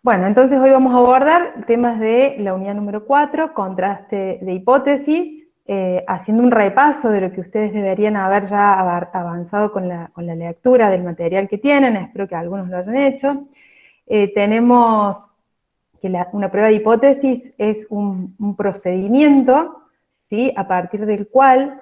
Bueno, entonces hoy vamos a abordar temas de la unidad número 4, contraste de hipótesis, haciendo un repaso de lo que ustedes deberían haber ya avanzado con la lectura del material que tienen, espero que algunos lo hayan hecho. Tenemos que una prueba de hipótesis es un procedimiento, ¿sí?, a partir del cual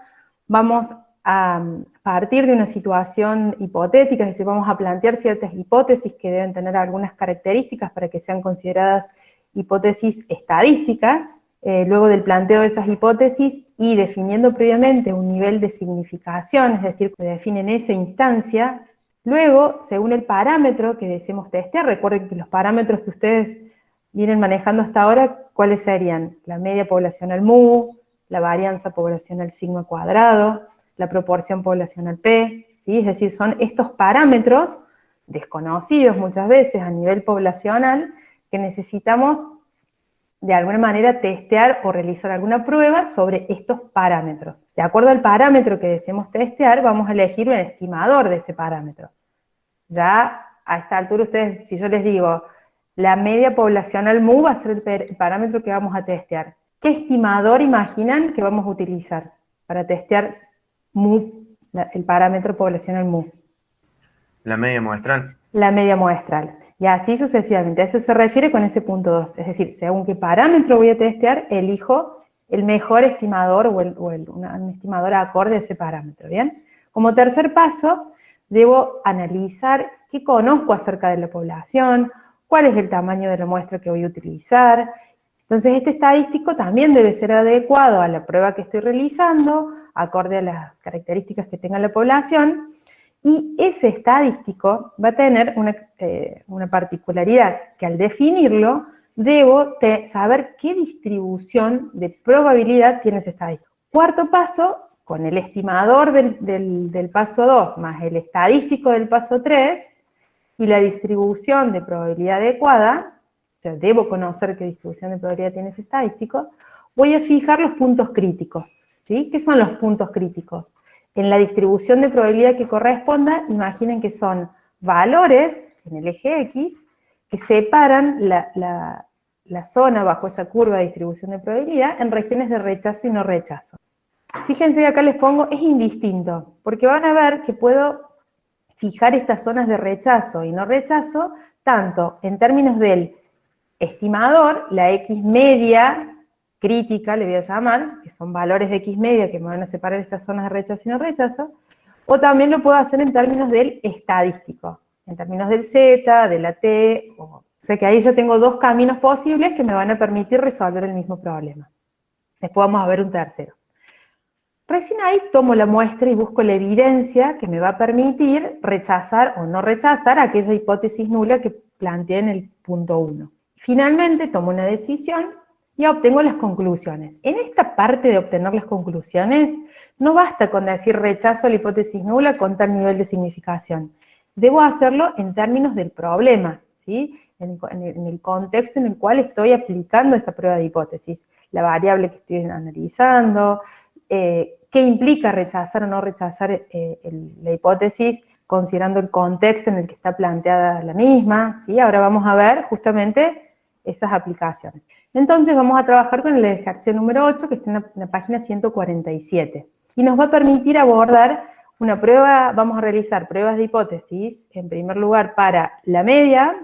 vamos a partir de una situación hipotética, es decir, vamos a plantear ciertas hipótesis que deben tener algunas características para que sean consideradas hipótesis estadísticas. Luego del planteo de esas hipótesis y definiendo previamente un nivel de significación, es decir, que definen esa instancia, luego, según el parámetro que deseemos testear, recuerden que los parámetros que ustedes vienen manejando hasta ahora, ¿cuáles serían? La media poblacional mu, la varianza poblacional sigma cuadrado, la proporción poblacional P, ¿sí? Es decir, son estos parámetros desconocidos muchas veces a nivel poblacional que necesitamos de alguna manera testear o realizar alguna prueba sobre estos parámetros. De acuerdo al parámetro que deseemos testear, vamos a elegir un estimador de ese parámetro. Ya a esta altura ustedes, si yo les digo, la media poblacional mu va a ser el parámetro que vamos a testear. ¿Qué estimador imaginan que vamos a utilizar para testear mu, el parámetro poblacional mu? La media muestral. La media muestral. Y así sucesivamente. A eso se refiere con ese punto 2. Es decir, según qué parámetro voy a testear, elijo el mejor estimador o un estimador acorde a ese parámetro, ¿bien? Como tercer paso, debo analizar qué conozco acerca de la población, cuál es el tamaño de la muestra que voy a utilizar. Entonces, este estadístico también debe ser adecuado a la prueba que estoy realizando, acorde a las características que tenga la población, y ese estadístico va a tener una particularidad, que al definirlo, debo saber qué distribución de probabilidad tiene ese estadístico. Cuarto paso, con el estimador del paso 2 más el estadístico del paso 3 y la distribución de probabilidad adecuada, o sea, debo conocer qué distribución de probabilidad tiene ese estadístico, voy a fijar los puntos críticos, ¿sí? ¿Qué son los puntos críticos? En la distribución de probabilidad que corresponda, imaginen que son valores en el eje X que separan la zona bajo esa curva de distribución de probabilidad en regiones de rechazo y no rechazo. Fíjense que acá les pongo, es indistinto, porque van a ver que puedo fijar estas zonas de rechazo y no rechazo, tanto en términos del estimador, la X media crítica, le voy a llamar, que son valores de X media que me van a separar estas zonas de rechazo y no rechazo, o también lo puedo hacer en términos del estadístico, en términos del Z, de la T, o sea que ahí ya tengo dos caminos posibles que me van a permitir resolver el mismo problema. Después vamos a ver un tercero. Recién ahí tomo la muestra y busco la evidencia que me va a permitir rechazar o no rechazar aquella hipótesis nula que planteé en el punto 1. Finalmente tomo una decisión y obtengo las conclusiones. En esta parte de obtener las conclusiones, no basta con decir rechazo la hipótesis nula con tal nivel de significación. Debo hacerlo en términos del problema, ¿sí? En el contexto en el cual estoy aplicando esta prueba de hipótesis. La variable que estoy analizando, qué implica rechazar o no rechazar la hipótesis, considerando el contexto en el que está planteada la misma, ¿sí? Ahora vamos a ver justamente esas aplicaciones. Entonces vamos a trabajar con el ejercicio número 8, que está en la página 147. Y nos va a permitir abordar una prueba, vamos a realizar pruebas de hipótesis, en primer lugar para la media,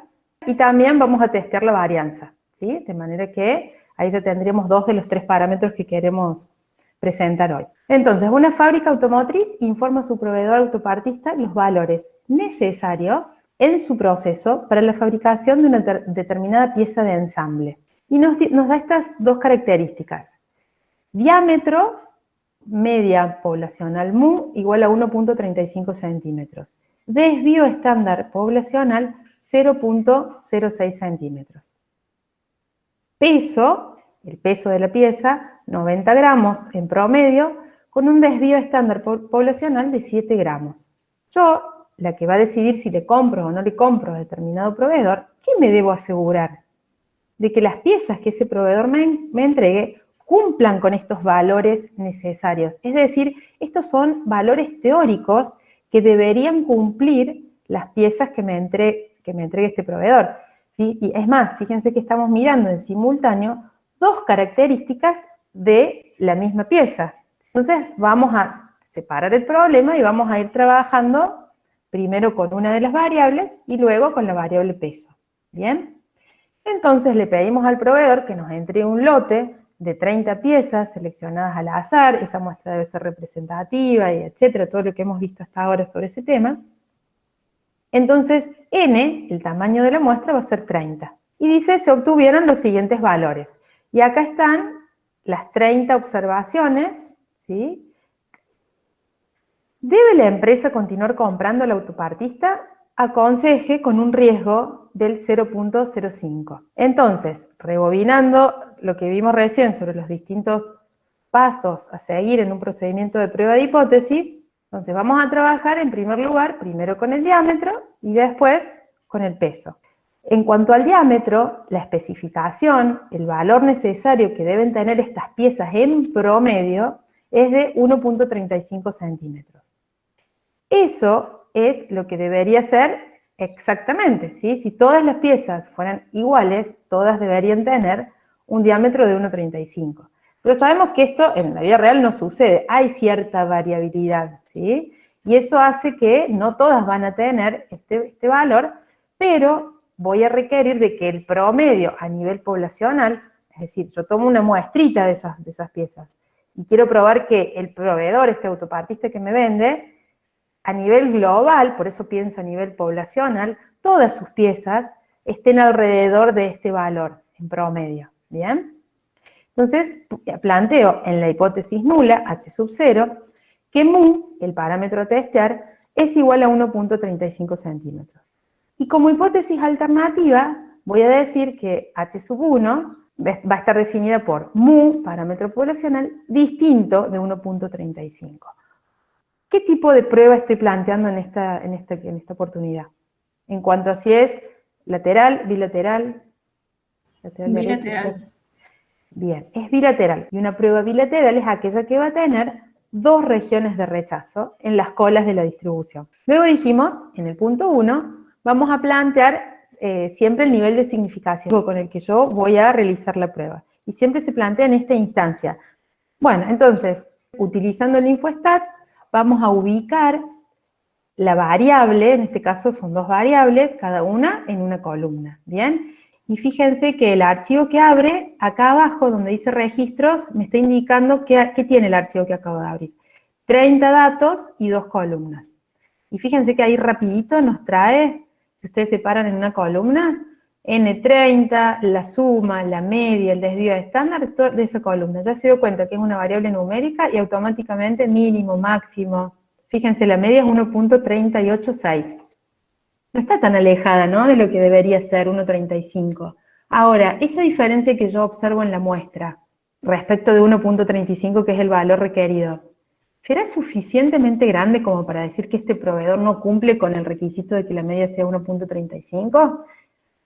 y también vamos a testear la varianza, ¿sí? De manera que ahí ya tendríamos dos de los tres parámetros que queremos presentar hoy. Entonces, una fábrica automotriz informa a su proveedor autopartista los valores necesarios en su proceso para la fabricación de una determinada pieza de ensamble. Y nos da estas dos características. Diámetro, media poblacional mu, igual a 1.35 centímetros. Desvío estándar poblacional, 0.06 centímetros. Peso, el peso de la pieza, 90 gramos en promedio, con un desvío estándar poblacional de 7 gramos. Yo, la que va a decidir si le compro o no le compro a determinado proveedor, ¿qué me debo asegurar? De que las piezas que ese proveedor me entregue cumplan con estos valores necesarios. Es decir, estos son valores teóricos que deberían cumplir las piezas que me entregue este proveedor. Y es más, fíjense que estamos mirando en simultáneo dos características de la misma pieza. Entonces vamos a separar el problema y vamos a ir trabajando primero con una de las variables y luego con la variable peso. ¿Bien? Entonces le pedimos al proveedor que nos entregue un lote de 30 piezas seleccionadas al azar, esa muestra debe ser representativa, y etcétera, todo lo que hemos visto hasta ahora sobre ese tema. Entonces, n, el tamaño de la muestra, va a ser 30. Y dice, se obtuvieron los siguientes valores. Y acá están las 30 observaciones, ¿sí? ¿Debe la empresa continuar comprando al autopartista? Aconseje con un riesgo del 0.05. Entonces, rebobinando lo que vimos recién sobre los distintos pasos a seguir en un procedimiento de prueba de hipótesis, entonces vamos a trabajar en primer lugar, primero con el diámetro y después con el peso. En cuanto al diámetro, la especificación, el valor necesario que deben tener estas piezas en promedio es de 1.35 centímetros. Eso es lo que debería ser exactamente, ¿sí? Si todas las piezas fueran iguales, todas deberían tener un diámetro de 1.35. Pero sabemos que esto en la vida real no sucede, hay cierta variabilidad, ¿sí? Y eso hace que no todas van a tener este valor, pero voy a requerir de que el promedio a nivel poblacional, es decir, yo tomo una muestrita de esas piezas y quiero probar que el proveedor, este autopartista que me vende, a nivel global, por eso pienso a nivel poblacional, todas sus piezas estén alrededor de este valor en promedio, ¿bien? Entonces, planteo en la hipótesis nula, h sub 0, que mu, el parámetro a testear, es igual a 1.35 centímetros. Y como hipótesis alternativa, voy a decir que h sub 1 va a estar definida por mu, parámetro poblacional, distinto de 1.35. ¿Qué tipo de prueba estoy planteando en esta oportunidad? En cuanto a si es lateral, bilateral, bilateral. Bien, es bilateral. Y una prueba bilateral es aquella que va a tener dos regiones de rechazo en las colas de la distribución. Luego dijimos, en el punto 1, vamos a plantear siempre el nivel de significación con el que yo voy a realizar la prueba. Y siempre se plantea en esta instancia. Bueno, entonces, utilizando el InfoStat, vamos a ubicar la variable, en este caso son dos variables, cada una en una columna, ¿bien? Y fíjense que el archivo que abre, acá abajo donde dice registros, me está indicando qué tiene el archivo que acabo de abrir. 30 datos y 2 columnas. Y fíjense que ahí rapidito nos trae, si ustedes se paran en una columna, N30, la suma, la media, el desvío estándar de esa columna. Ya se dio cuenta que es una variable numérica y automáticamente mínimo, máximo. Fíjense, la media es 1.386. No está tan alejada, ¿no?, de lo que debería ser 1.35. Ahora, esa diferencia que yo observo en la muestra respecto de 1.35, que es el valor requerido, ¿será suficientemente grande como para decir que este proveedor no cumple con el requisito de que la media sea 1.35?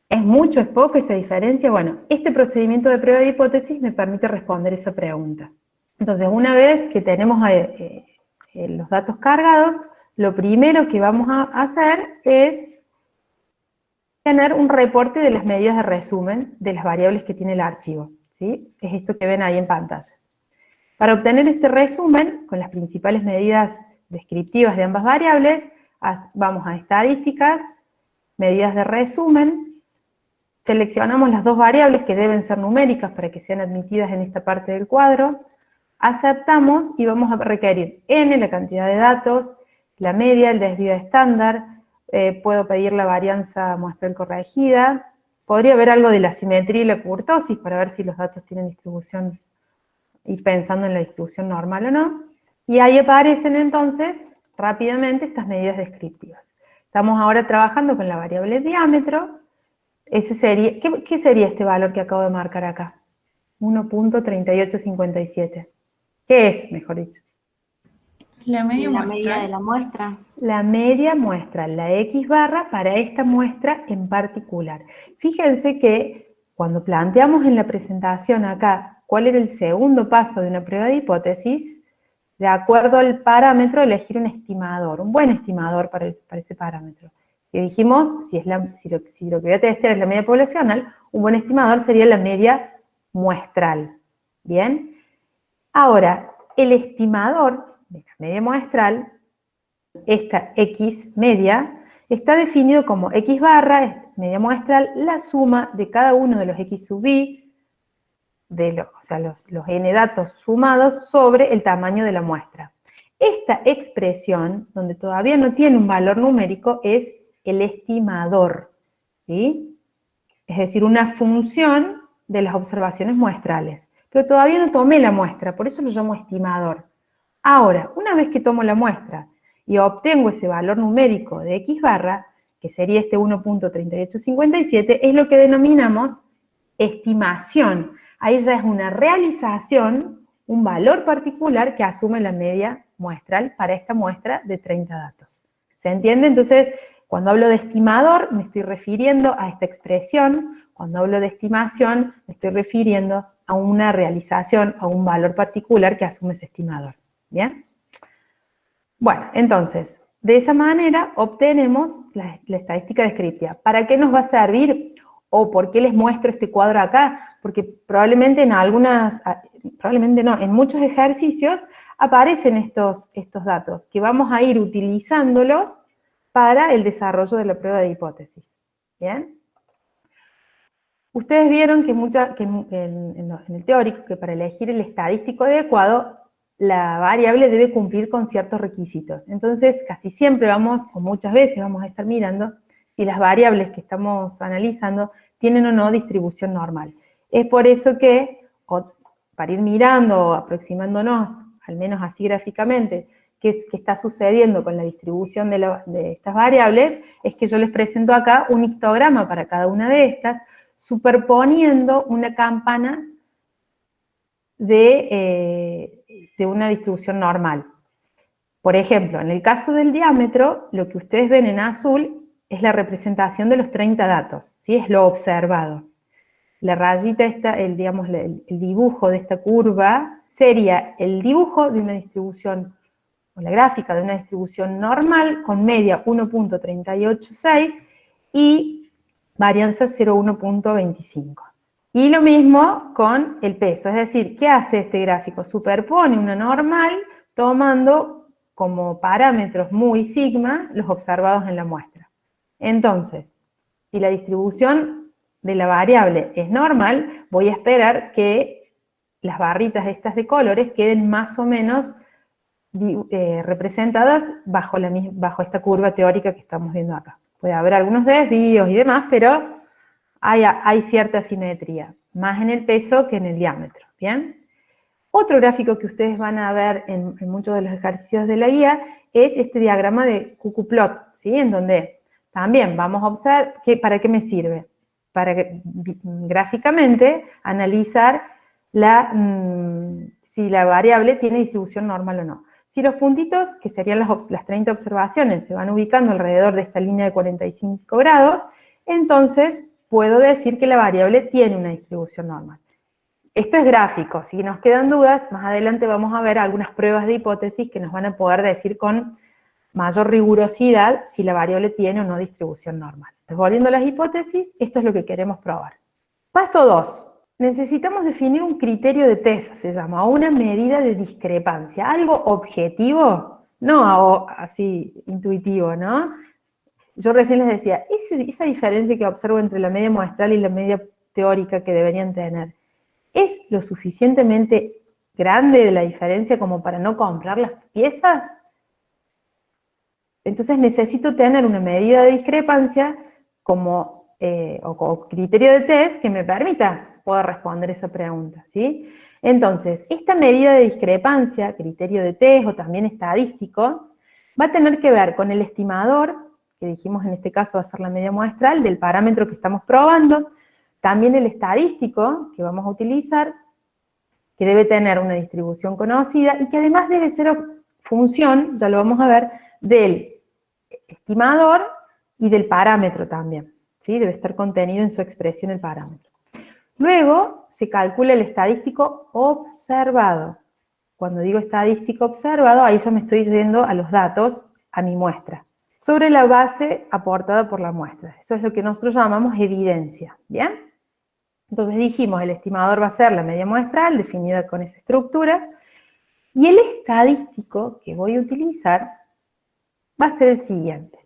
¿Es mucho, es poco esa diferencia? Bueno, este procedimiento de prueba de hipótesis me permite responder esa pregunta. Entonces, una vez que tenemos los datos cargados, lo primero que vamos a hacer es tener un reporte de las medidas de resumen de las variables que tiene el archivo, ¿sí? Es esto que ven ahí en pantalla. Para obtener este resumen, con las principales medidas descriptivas de ambas variables, vamos a estadísticas, medidas de resumen, seleccionamos las dos variables que deben ser numéricas para que sean admitidas en esta parte del cuadro, aceptamos y vamos a requerir n, la cantidad de datos, la media, el desvío estándar, puedo pedir la varianza muestral corregida, podría haber algo de la simetría y la kurtosis para ver si los datos tienen distribución, ir pensando en la distribución normal o no, y ahí aparecen entonces rápidamente estas medidas descriptivas. Estamos ahora trabajando con la variable diámetro. Ese sería, ¿qué sería este valor que acabo de marcar acá? 1.3857. ¿Qué es, mejor dicho? La media La muestral. media de la muestra. La media muestral, la X barra para esta muestra en particular. Fíjense que cuando planteamos en la presentación acá cuál era el segundo paso de una prueba de hipótesis, de acuerdo al parámetro elegir un estimador, un buen estimador para ese parámetro. Que dijimos, si lo que voy a testear es la media poblacional, un buen estimador sería la media muestral. ¿Bien? Ahora, el estimador de la media muestral, esta X media, está definido como X barra, media muestral, la suma de cada uno de los X sub I, o sea, los n datos sumados sobre el tamaño de la muestra. Esta expresión, donde todavía no tiene un valor numérico, es el estimador, ¿sí? Es decir, una función de las observaciones muestrales. Pero todavía no tomé la muestra, por eso lo llamo estimador. Ahora, una vez que tomo la muestra y obtengo ese valor numérico de X barra, que sería este 1.3857, es lo que denominamos estimación. Ahí ya es una realización, un valor particular que asume la media muestral para esta muestra de 30 datos. ¿Se entiende? Entonces, cuando hablo de estimador, me estoy refiriendo a esta expresión. Cuando hablo de estimación, me estoy refiriendo a una realización, a un valor particular que asume ese estimador. ¿Bien? Bueno, entonces, de esa manera obtenemos la estadística descriptiva. ¿Para qué nos va a servir? ¿O por qué les muestro este cuadro acá? Porque probablemente en muchos ejercicios aparecen estos datos, que vamos a ir utilizándolos para el desarrollo de la prueba de hipótesis. ¿Bien? Ustedes vieron que en el teórico, que para elegir el estadístico adecuado, la variable debe cumplir con ciertos requisitos. Entonces, casi siempre o muchas veces vamos a estar mirando si las variables que estamos analizando tienen o no distribución normal. Es por eso que, para ir mirando o aproximándonos, al menos así gráficamente, qué está sucediendo con la distribución de estas variables, es que yo les presento acá un histograma para cada una de estas, superponiendo una campana de una distribución normal. Por ejemplo, en el caso del diámetro, lo que ustedes ven en azul es la representación de los 30 datos, ¿sí? Es lo observado. La rayita el dibujo de esta curva sería el dibujo de una distribución, o la gráfica de una distribución normal con media 1.386 y varianza 0,1.25. Y lo mismo con el peso, es decir, ¿qué hace este gráfico? Superpone una normal tomando como parámetros muy sigma los observados en la muestra. Entonces, si la distribución de la variable es normal, voy a esperar que las barritas estas de colores queden más o menos representadas bajo esta curva teórica que estamos viendo acá. Puede haber algunos desvíos y demás, pero hay cierta simetría, más en el peso que en el diámetro, ¿bien? Otro gráfico que ustedes van a ver en muchos de los ejercicios de la guía es este diagrama de cuckoo-plot, ¿sí? En donde también vamos a observar, ¿para qué me sirve? Para gráficamente analizar si la variable tiene distribución normal o no. Si los puntitos, que serían las 30 observaciones, se van ubicando alrededor de esta línea de 45 grados, entonces puedo decir que la variable tiene una distribución normal. Esto es gráfico. Si nos quedan dudas, más adelante vamos a ver algunas pruebas de hipótesis que nos van a poder decir con mayor rigurosidad si la variable tiene o no distribución normal. Entonces, volviendo a las hipótesis, esto es lo que queremos probar. Paso 2. Necesitamos definir un criterio de test, se llama, una medida de discrepancia. Algo objetivo, no así intuitivo, ¿no? Yo recién les decía, esa diferencia que observo entre la media muestral y la media teórica que deberían tener, ¿es lo suficientemente grande de la diferencia como para no comprar las piezas? Entonces necesito tener una medida de discrepancia o criterio de test que me permita poder responder esa pregunta, ¿sí? Entonces, esta medida de discrepancia, criterio de test o también estadístico, va a tener que ver con el estimador, que dijimos en este caso va a ser la media muestral, del parámetro que estamos probando, también el estadístico que vamos a utilizar, que debe tener una distribución conocida y que además debe ser función, ya lo vamos a ver, del estimador y del parámetro también, ¿sí? Debe estar contenido en su expresión el parámetro. Luego se calcula el estadístico observado. Cuando digo estadístico observado, ahí ya me estoy yendo a los datos, a mi muestra. sobre la base aportada por la muestra. Eso es lo que nosotros llamamos evidencia, ¿bien? Entonces dijimos, el estimador va a ser la media muestral, definida con esa estructura, y el estadístico que voy a utilizar va a ser el siguiente.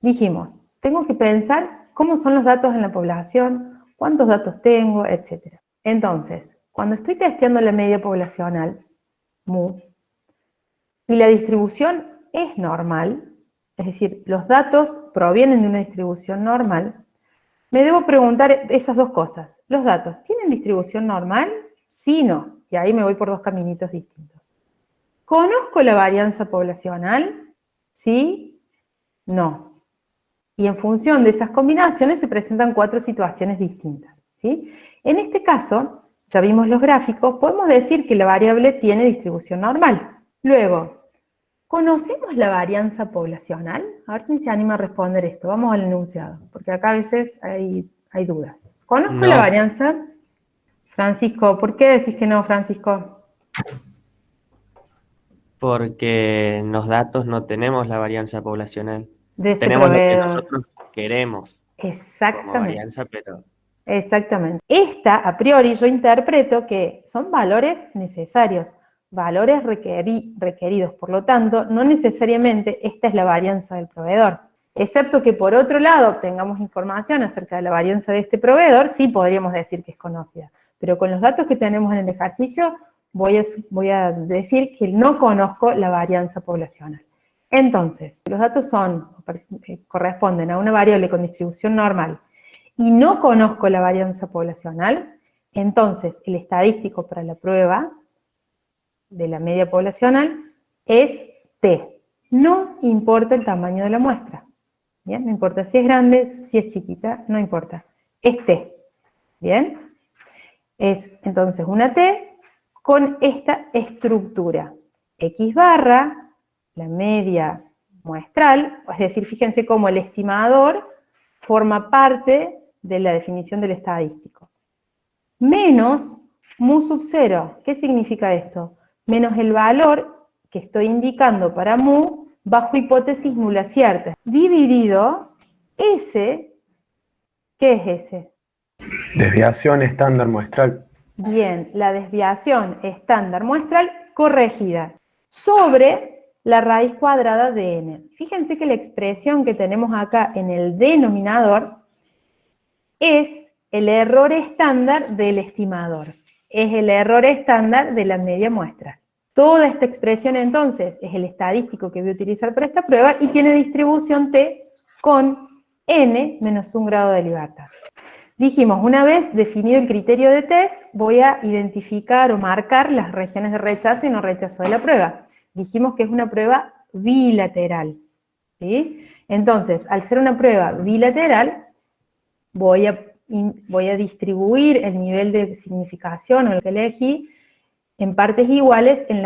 Dijimos, tengo que pensar cómo son los datos en la población, cuántos datos tengo, etc. Entonces, cuando estoy testeando la media poblacional, mu, y la distribución es normal, es decir, los datos provienen de una distribución normal, me debo preguntar esas dos cosas. ¿Los datos tienen distribución normal? Sí, no. Y ahí me voy por dos caminitos distintos. ¿Conozco la varianza poblacional? Sí, no. Y en función de esas combinaciones se presentan 4 situaciones distintas, ¿sí? En este caso, ya vimos los gráficos, podemos decir que la variable tiene distribución normal. Luego, ¿conocemos la varianza poblacional? A ver quién se anima a responder esto. Vamos al enunciado, porque acá a veces hay dudas. ¿Conozco No. la varianza? Francisco, ¿por qué decís que no, Francisco? Porque en los datos no tenemos la varianza poblacional. De este Tenemos lo que proveedor. nosotros queremos como Exactamente. varianza, pero Exactamente. Esta, a priori, yo interpreto que son valores necesarios, valores requeridos. Por lo tanto, no necesariamente esta es la varianza del proveedor. Excepto que, por otro lado, obtengamos información acerca de la varianza de este proveedor, sí podríamos decir que es conocida. Pero con los datos que tenemos en el ejercicio, voy a decir que no conozco la varianza poblacional. Entonces, los datos corresponden a una variable con distribución normal, y no conozco la varianza poblacional, entonces el estadístico para la prueba de la media poblacional es T. No importa el tamaño de la muestra. ¿Bien? No importa si es grande, si es chiquita, no importa. Es T. ¿Bien? Es entonces una T con esta estructura. X barra, la media muestral, es decir, fíjense cómo el estimador forma parte de la definición del estadístico. Menos mu sub 0. ¿Qué significa esto? Menos el valor que estoy indicando para mu bajo hipótesis nula cierta. Dividido S, ¿qué es S? Desviación estándar muestral. Bien, la desviación estándar muestral corregida sobre la raíz cuadrada de n. Fíjense que la expresión que tenemos acá en el denominador es el error estándar del estimador. Es el error estándar de la media muestra. Toda esta expresión entonces es el estadístico que voy a utilizar para esta prueba y tiene distribución t con n menos 1 grado de libertad. Dijimos, una vez definido el criterio de test, voy a identificar o marcar las regiones de rechazo y no rechazo de la prueba. Dijimos que es una prueba bilateral, ¿sí? Entonces, al ser una prueba bilateral, voy a distribuir el nivel de significación o lo que elegí en partes iguales en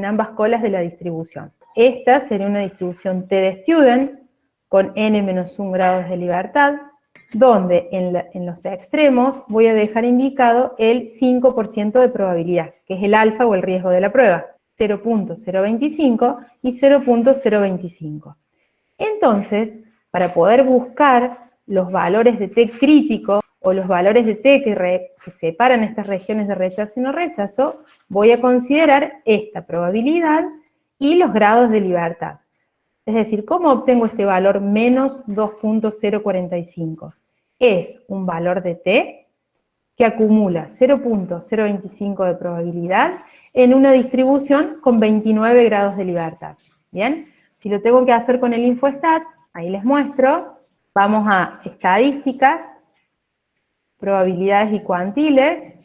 ambas colas de la distribución. Esta sería una distribución T de student con n menos 1 grados de libertad, donde en los extremos voy a dejar indicado el 5% de probabilidad, que es el alfa o el riesgo de la prueba, 0.025 y 0.025. Entonces, para poder buscar los valores de T crítico o los valores de T que separan estas regiones de rechazo y no rechazo, voy a considerar esta probabilidad y los grados de libertad. Es decir, ¿cómo obtengo este valor menos 2.045? Es un valor de T que acumula 0.025 de probabilidad en una distribución con 29 grados de libertad. ¿Bien? Si lo tengo que hacer con el InfoStat, ahí les muestro. Vamos a estadísticas, probabilidades y cuantiles.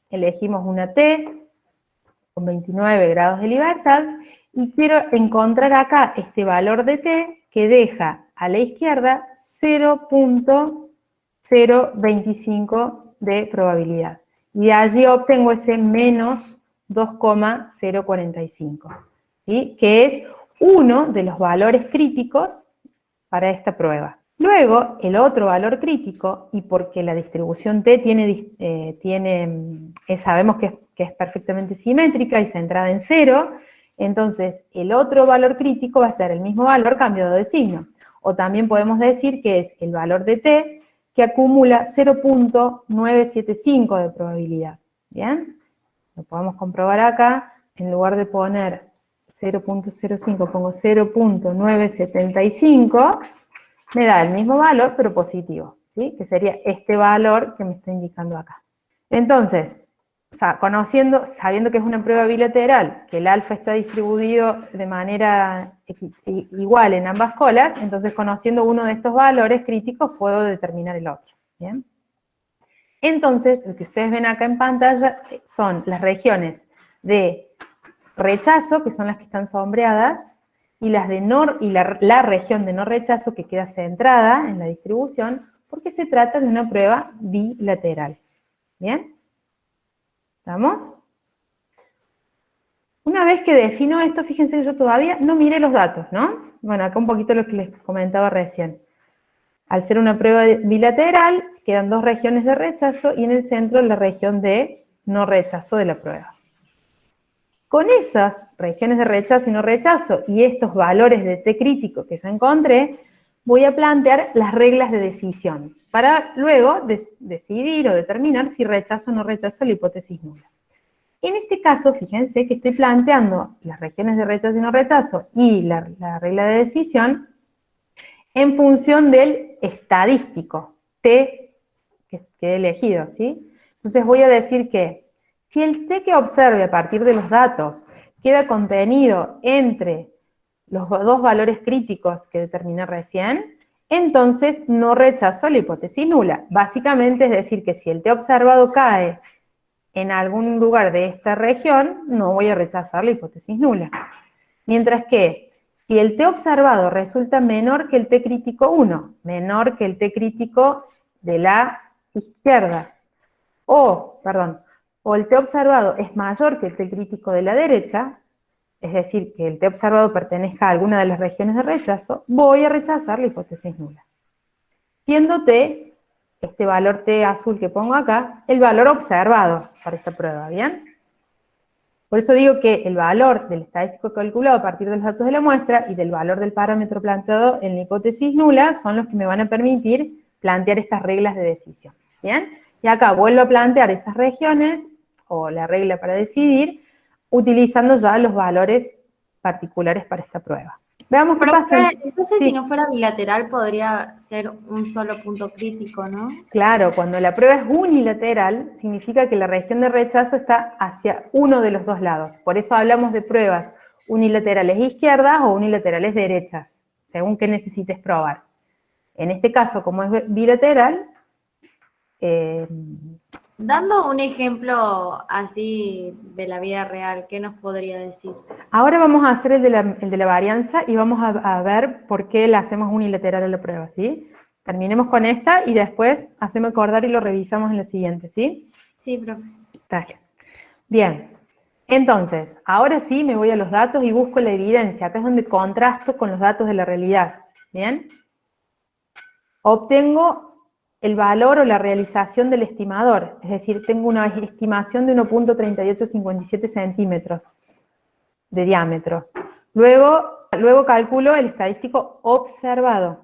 Elegimos una T con 29 grados de libertad y quiero encontrar acá este valor de T que deja a la izquierda 0.025 de probabilidad. Y de allí obtengo ese menos 2.045, ¿sí? Que es uno de los valores críticos para esta prueba. Luego, el otro valor crítico, y porque la distribución T sabemos que es perfectamente simétrica y centrada en 0, Entonces, el otro valor crítico va a ser el mismo valor cambiado de signo. O también podemos decir que es el valor de t que acumula 0.975 de probabilidad. ¿Bien? Lo podemos comprobar acá. En lugar de poner 0.05, pongo 0.975, me da el mismo valor, pero positivo, ¿sí? Que sería este valor que me está indicando acá. Entonces, sabiendo que es una prueba bilateral, que el alfa está distribuido de manera igual en ambas colas, entonces conociendo uno de estos valores críticos puedo determinar el otro. ¿Bien? Entonces, lo que ustedes ven acá en pantalla son las regiones de rechazo, que son las que están sombreadas, y las de la región de no rechazo que queda centrada en la distribución, porque se trata de una prueba bilateral. ¿Bien? ¿Estamos? Una vez que defino esto, fíjense que yo todavía no miré los datos, ¿no? Bueno, acá un poquito lo que les comentaba recién. Al ser una prueba bilateral, quedan dos regiones de rechazo y en el centro la región de no rechazo de la prueba. Con esas regiones de rechazo y no rechazo y estos valores de t crítico que yo encontré, voy a plantear las reglas de decisión para luego decidir o determinar si rechazo o no rechazo la hipótesis nula. En este caso, fíjense que estoy planteando las regiones de rechazo y no rechazo y la regla de decisión en función del estadístico, t que he elegido, ¿sí? Entonces voy a decir que si el t que observe a partir de los datos queda contenido entre los dos valores críticos que determiné recién, entonces no rechazo la hipótesis nula. Básicamente es decir que si el t observado cae en algún lugar de esta región, no voy a rechazar la hipótesis nula. Mientras que si el t observado resulta menor que el t crítico 1, menor que el t crítico de la izquierda, o el t observado es mayor que el t crítico de la derecha, es decir, que el t observado pertenezca a alguna de las regiones de rechazo, voy a rechazar la hipótesis nula. Siendo t, este valor t azul que pongo acá, el valor observado para esta prueba, ¿bien? Por eso digo que el valor del estadístico calculado a partir de los datos de la muestra y del valor del parámetro planteado en la hipótesis nula son los que me van a permitir plantear estas reglas de decisión, ¿bien? Y acá vuelvo a plantear esas regiones, o la regla para decidir, utilizando ya los valores particulares para esta prueba. Veamos qué pasa. Entonces, Sí. si no fuera bilateral, podría ser un solo punto crítico, ¿no? Claro, cuando la prueba es unilateral, significa que la región de rechazo está hacia uno de los dos lados. Por eso hablamos de pruebas unilaterales izquierdas o unilaterales derechas, según qué necesites probar. En este caso, como es bilateral, Dando un ejemplo así de la vida real, ¿qué nos podría decir? ahora vamos a hacer el de la varianza y vamos a ver por qué la hacemos unilateral a la prueba, ¿sí? Terminemos con esta y después hacemos acordar y lo revisamos en la siguiente, ¿sí? Sí, profe. Dale. Bien. Entonces, ahora sí me voy a los datos y busco la evidencia. Acá es donde contrasto con los datos de la realidad. ¿Bien? Obtengo el valor o la realización del estimador, es decir, tengo una estimación de 1.3857 centímetros de diámetro. Luego calculo el estadístico observado.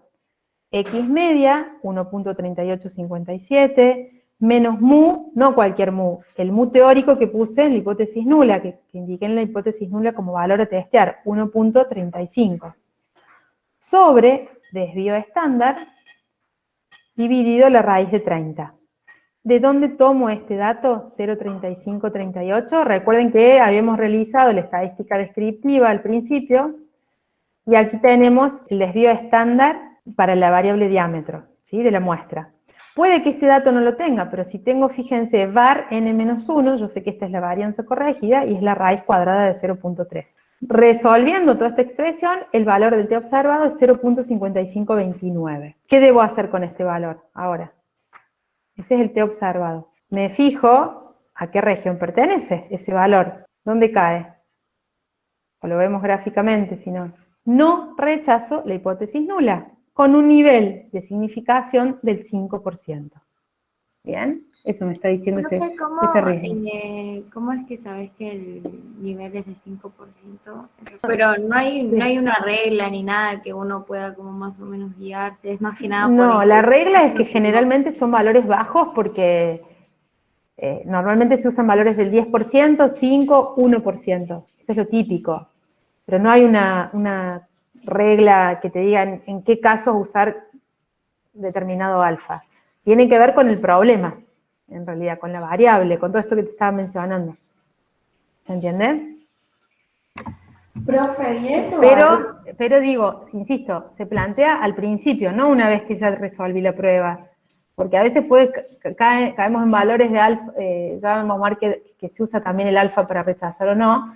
X media, 1.3857, menos mu, no cualquier mu, el mu teórico que puse en la hipótesis nula, que indiqué en la hipótesis nula como valor a testear, 1.35. Sobre desvío estándar, dividido la raíz de 30. ¿De dónde tomo este dato? 0.3538. Recuerden que habíamos realizado la estadística descriptiva al principio, y aquí tenemos el desvío estándar para la variable diámetro, ¿sí? De la muestra. Puede que este dato no lo tenga, pero si tengo, fíjense, var n-1, yo sé que esta es la varianza corregida y es la raíz cuadrada de 0.3. Resolviendo toda esta expresión, el valor del t observado es 0.5529. ¿Qué debo hacer con este valor ahora? Ese es el t observado. Me fijo a qué región pertenece ese valor. ¿Dónde cae? O lo vemos gráficamente, si no. No rechazo la hipótesis nula, con un nivel de significación del 5%. ¿Bien? Eso me está diciendo Profe, ese ritmo. ¿cómo es que sabes que el nivel es de 5%? Pero no hay una regla ni nada que uno pueda como más o menos guiarse, es más que nada por No, la regla es que intuición. generalmente son valores bajos porque normalmente se usan valores del 10%, 5, 1%. Eso es lo típico. Pero no hay una regla que te diga en qué casos usar determinado alfa. Tiene que ver con el problema, en realidad, con la variable, con todo esto que te estaba mencionando. ¿Se entiende? Profe, ¿y eso? Pero digo, insisto, se plantea al principio, no una vez que ya resolví la prueba. Porque a veces caemos en valores de alfa, ya vamos a ver que se usa también el alfa para rechazar o no.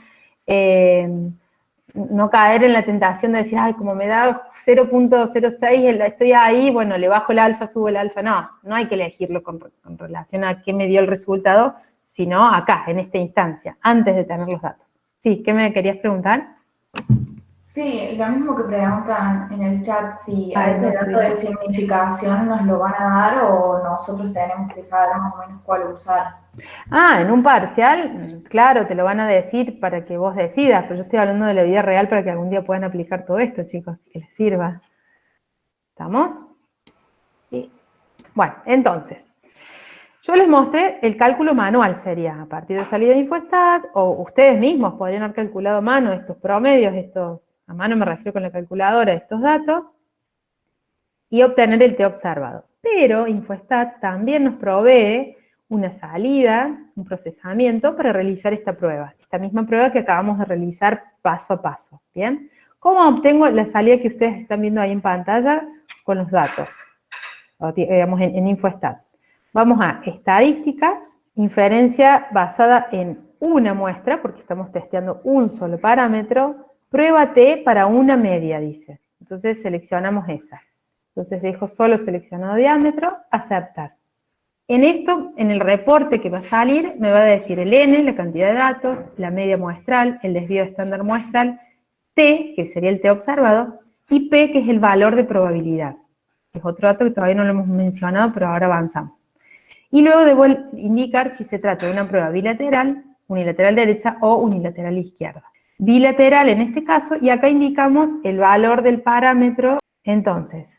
No caer en la tentación de decir, ay, como me da 0.06, estoy ahí, bueno, le bajo el alfa, subo el alfa. No hay que elegirlo con relación a qué me dio el resultado, sino acá, en esta instancia, antes de tener los datos. Sí, ¿qué me querías preguntar? Sí, lo mismo que preguntan en el chat, si a Ay, ese no, dato de significación nos lo van a dar o nosotros tenemos que saber más o menos cuál usar. En un parcial, claro, te lo van a decir para que vos decidas, pero yo estoy hablando de la vida real para que algún día puedan aplicar todo esto, chicos, que les sirva. ¿Estamos? Sí. Bueno, entonces, yo les mostré el cálculo manual, sería a partir de salida de Infostat, o ustedes mismos podrían haber calculado a mano estos promedios, a mano me refiero con la calculadora, estos datos, y obtener el T observado. Pero Infostat también nos provee una salida, un procesamiento para realizar esta prueba, esta misma prueba que acabamos de realizar paso a paso, ¿bien? ¿Cómo obtengo la salida que ustedes están viendo ahí en pantalla con los datos? Digamos en Infostat. Vamos a estadísticas, inferencia basada en una muestra, porque estamos testeando un solo parámetro, prueba T para una media, dice. Entonces seleccionamos esa. Entonces dejo solo seleccionado diámetro, aceptar. En esto, en el reporte que va a salir, me va a decir el N, la cantidad de datos, la media muestral, el desvío estándar muestral, T, que sería el T observado, y P, que es el valor de probabilidad. Es otro dato que todavía no lo hemos mencionado, pero ahora avanzamos. Y luego debo indicar si se trata de una prueba bilateral, unilateral derecha o unilateral izquierda. Bilateral en este caso, y acá indicamos el valor del parámetro. Entonces,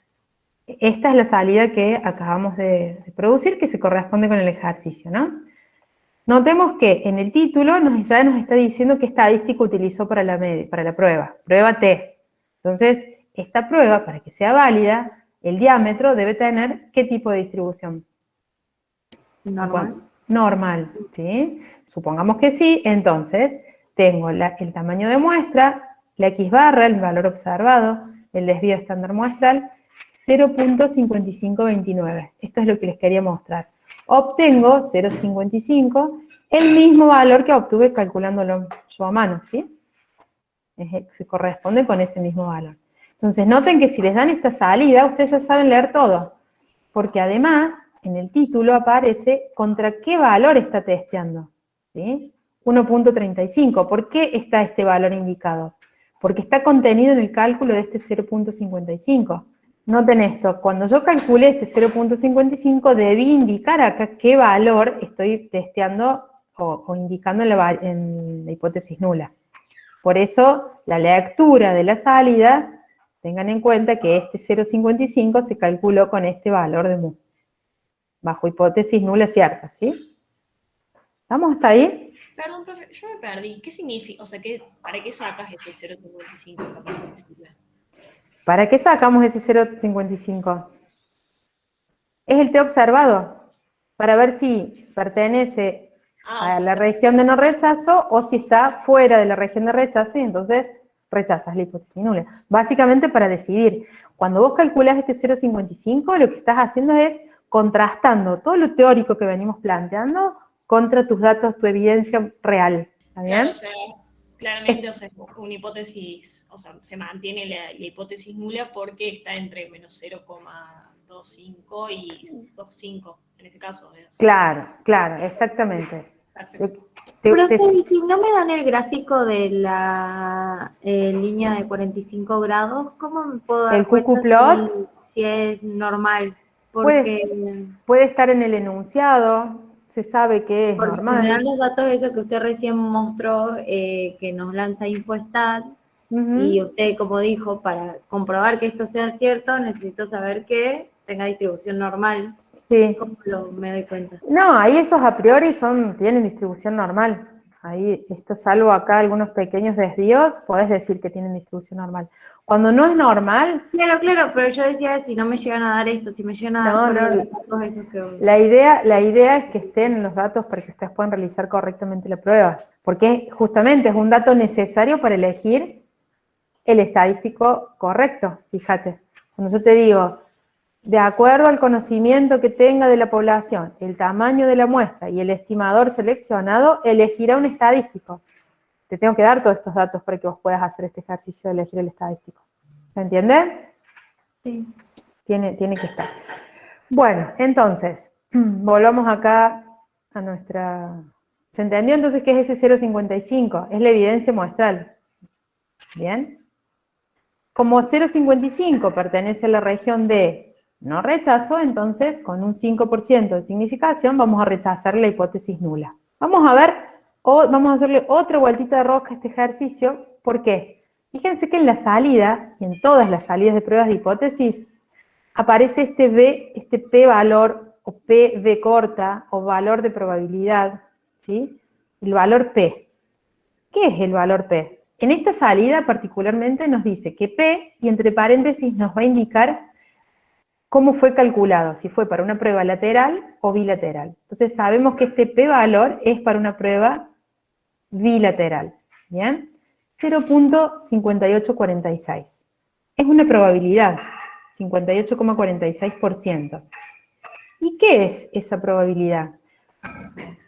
esta es la salida que acabamos de producir, que se corresponde con el ejercicio, ¿no? Notemos que en el título ya nos está diciendo qué estadística utilizó para la prueba T. Entonces, esta prueba, para que sea válida, el diámetro debe tener ¿qué tipo de distribución? Normal. Normal, ¿sí? Supongamos que sí, entonces tengo el tamaño de muestra, la X barra, el valor observado, el desvío estándar muestral, 0.5529. Esto es lo que les quería mostrar. Obtengo 0.55, el mismo valor que obtuve calculándolo yo a mano, ¿sí? Se corresponde con ese mismo valor. Entonces, noten que si les dan esta salida, ustedes ya saben leer todo, porque además, en el título aparece contra qué valor está testeando, ¿sí? 1.35. ¿Por qué está este valor indicado? Porque está contenido en el cálculo de este 0.55. Noten esto, cuando yo calculé este 0.55 debí indicar acá qué valor estoy testeando o indicando en la hipótesis nula. Por eso, la lectura de la salida, tengan en cuenta que este 0.55 se calculó con este valor de mu, bajo hipótesis nula cierta, ¿sí? ¿Estamos hasta ahí? Perdón, profe, yo me perdí. ¿Qué significa? O sea, ¿para qué sacas este 0.55? ¿Para qué sacamos ese 0.55? Es el T observado, para ver si pertenece a la región de no rechazo o si está fuera de la región de rechazo y entonces rechazas la hipótesis nula. Básicamente para decidir. Cuando vos calculás este 0.55, lo que estás haciendo es contrastando todo lo teórico que venimos planteando contra tus datos, tu evidencia real. ¿Está bien? Claro, o sea, claramente, o sea, es una hipótesis, o sea, se mantiene la hipótesis nula porque está entre menos 0,25 y 2,5 en ese caso. Claro, exactamente. Perfecto. Profe, y si no me dan el gráfico de la línea de 45 grados, ¿cómo me puedo dar ¿El cuenta QQ plot? si es normal? Porque, Puede estar en el enunciado, se sabe que es porque si me dan normal. los datos esos que usted recién mostró, que nos lanza InfoStat, Ujú. y usted, como dijo, para comprobar que esto sea cierto, necesito saber que tenga distribución normal. Sí. ¿Cómo me doy cuenta? No, ahí esos a priori tienen distribución normal. Ahí, esto salvo acá algunos pequeños desvíos, podés decir que tienen distribución normal. Cuando no es normal, Claro, pero yo decía, si no me llegan a dar esto, si me llegan a dar no, solo no, los datos esos que... la idea es que estén en los datos para que ustedes puedan realizar correctamente la prueba. Porque justamente es un dato necesario para elegir el estadístico correcto, fíjate. Cuando yo te digo, de acuerdo al conocimiento que tenga de la población, el tamaño de la muestra y el estimador seleccionado, elegirá un estadístico. Te tengo que dar todos estos datos para que vos puedas hacer este ejercicio de elegir el estadístico. ¿Se entiende? Sí. Tiene que estar. Bueno, entonces, volvamos acá a nuestra... ¿Se entendió entonces qué es ese 0,55? Es la evidencia muestral. ¿Bien? Como 0,55 pertenece a la región de no rechazo, entonces con un 5% de significación vamos a rechazar la hipótesis nula. Vamos a ver, vamos a hacerle otra vueltita de rosca a este ejercicio. ¿Por qué? Fíjense que en la salida, y en todas las salidas de pruebas de hipótesis, aparece este P valor, o PV corta, o valor de probabilidad, ¿sí? El valor P. ¿Qué es el valor P? En esta salida particularmente nos dice que P, y entre paréntesis nos va a indicar cómo fue calculado, si fue para una prueba lateral o bilateral. Entonces sabemos que este P valor es para una prueba bilateral, ¿bien? 0,5846. Es una probabilidad, 58,46%. ¿Y qué es esa probabilidad?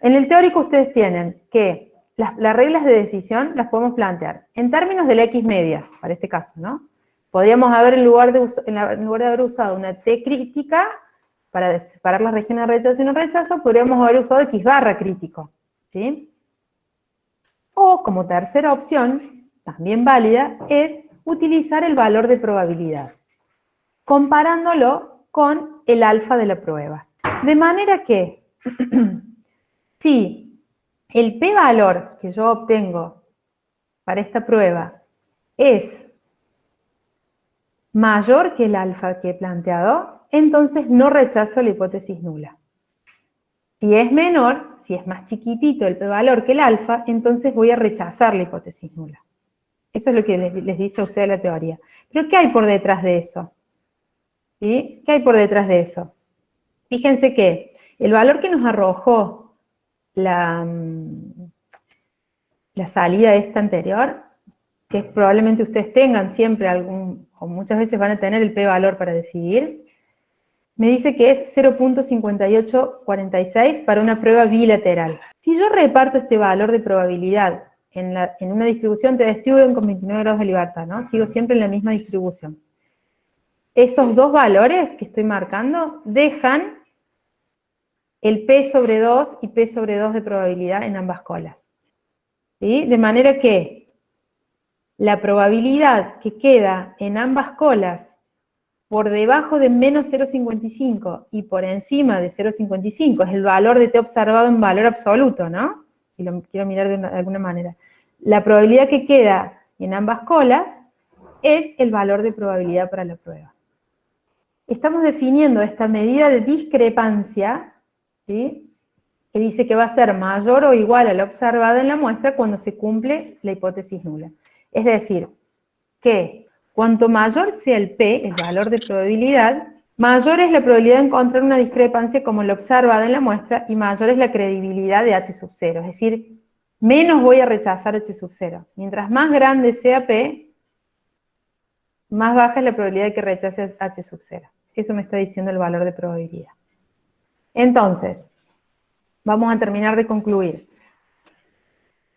En el teórico ustedes tienen que las reglas de decisión las podemos plantear en términos de la X media, para este caso, ¿no? Podríamos haber, en lugar de haber usado una T crítica para separar las regiones de rechazo y no rechazo, podríamos haber usado X barra crítico, ¿sí? O, como tercera opción, también válida, es utilizar el valor de probabilidad, comparándolo con el alfa de la prueba. De manera que, si el p-valor que yo obtengo para esta prueba es mayor que el alfa que he planteado, entonces no rechazo la hipótesis nula. Si es menor, si es más chiquitito el p-valor que el alfa, entonces voy a rechazar la hipótesis nula. Eso es lo que les dice a ustedes la teoría. Pero ¿qué hay por detrás de eso? ¿Sí? ¿Qué hay por detrás de eso? Fíjense que el valor que nos arrojó la salida esta anterior, que probablemente ustedes tengan siempre o muchas veces van a tener el p-valor para decidir, me dice que es 0,5846 para una prueba bilateral. Si yo reparto este valor de probabilidad en una distribución, te distribuyen con 29 grados de libertad, ¿no? Sigo siempre en la misma distribución. Esos dos valores que estoy marcando dejan el P sobre 2 y P sobre 2 de probabilidad en ambas colas. ¿Sí? De manera que la probabilidad que queda en ambas colas por debajo de menos 0,55 y por encima de 0,55, es el valor de T observado en valor absoluto, ¿no? Si lo quiero mirar de alguna manera. La probabilidad que queda en ambas colas es el valor de probabilidad para la prueba. Estamos definiendo esta medida de discrepancia, ¿sí?, que dice que va a ser mayor o igual a la observada en la muestra cuando se cumple la hipótesis nula. Es decir, que cuanto mayor sea el P, el valor de probabilidad, mayor es la probabilidad de encontrar una discrepancia como la observada en la muestra y mayor es la credibilidad de H sub 0. Es decir, menos voy a rechazar H sub 0. Mientras más grande sea P, más baja es la probabilidad de que rechace H sub 0. Eso me está diciendo el valor de probabilidad. Entonces, vamos a terminar de concluir.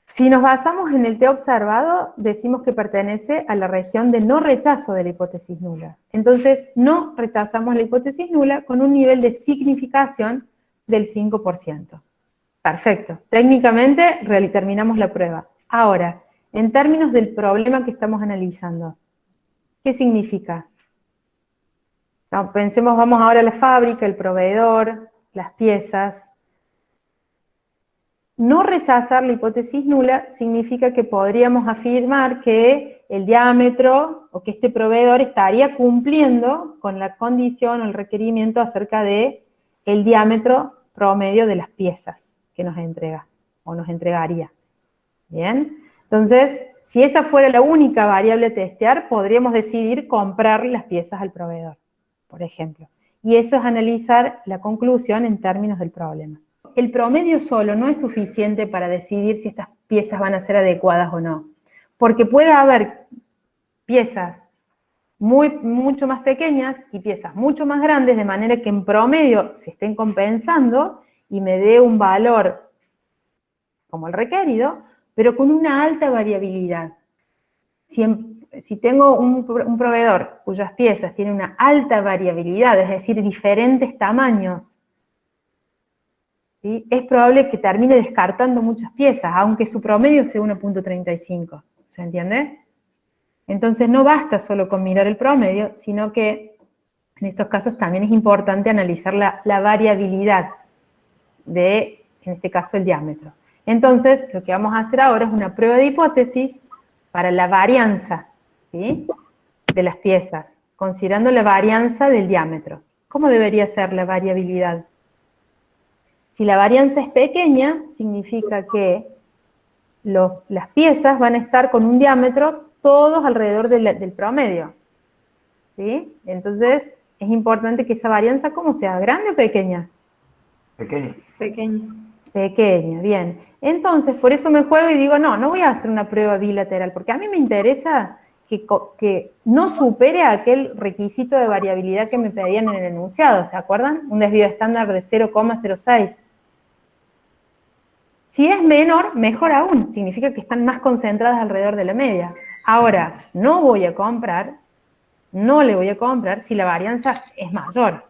Si nos basamos en el T observado, decimos que pertenece a la región de no rechazo de la hipótesis nula. Entonces, no rechazamos la hipótesis nula con un nivel de significación del 5%. Perfecto. Técnicamente, terminamos la prueba. Ahora, en términos del problema que estamos analizando, ¿qué significa? No, pensemos, vamos ahora a la fábrica, el proveedor, las piezas. No rechazar la hipótesis nula significa que podríamos afirmar que el diámetro o que este proveedor estaría cumpliendo con la condición o el requerimiento acerca de el diámetro promedio de las piezas que nos entrega o nos entregaría. Bien, entonces, si esa fuera la única variable a testear, podríamos decidir comprar las piezas al proveedor, por ejemplo. Y eso es analizar la conclusión en términos del problema. El promedio solo no es suficiente para decidir si estas piezas van a ser adecuadas o no, porque puede haber piezas mucho más pequeñas y piezas mucho más grandes, de manera que en promedio se estén compensando y me dé un valor como el requerido, pero con una alta variabilidad. Si tengo un proveedor cuyas piezas tienen una alta variabilidad, es decir, diferentes tamaños, ¿sí?, es probable que termine descartando muchas piezas, aunque su promedio sea 1.35, ¿se entiende? Entonces no basta solo con mirar el promedio, sino que en estos casos también es importante analizar la variabilidad de, en este caso, el diámetro. Entonces, lo que vamos a hacer ahora es una prueba de hipótesis para la varianza, ¿sí?, de las piezas, considerando la varianza del diámetro. ¿Cómo debería ser la variabilidad? Si la varianza es pequeña, significa que las piezas van a estar con un diámetro todos alrededor del promedio, ¿sí? Entonces, es importante que esa varianza, ¿cómo sea? ¿Grande o pequeña? Pequeño. Pequeño. Pequeña, bien. Entonces, por eso me juego y digo, no voy a hacer una prueba bilateral, porque a mí me interesa que no supere aquel requisito de variabilidad que me pedían en el enunciado, ¿se acuerdan? Un desvío estándar de 0,06. Si es menor, mejor aún, significa que están más concentradas alrededor de la media. Ahora, no le voy a comprar si la varianza es mayor,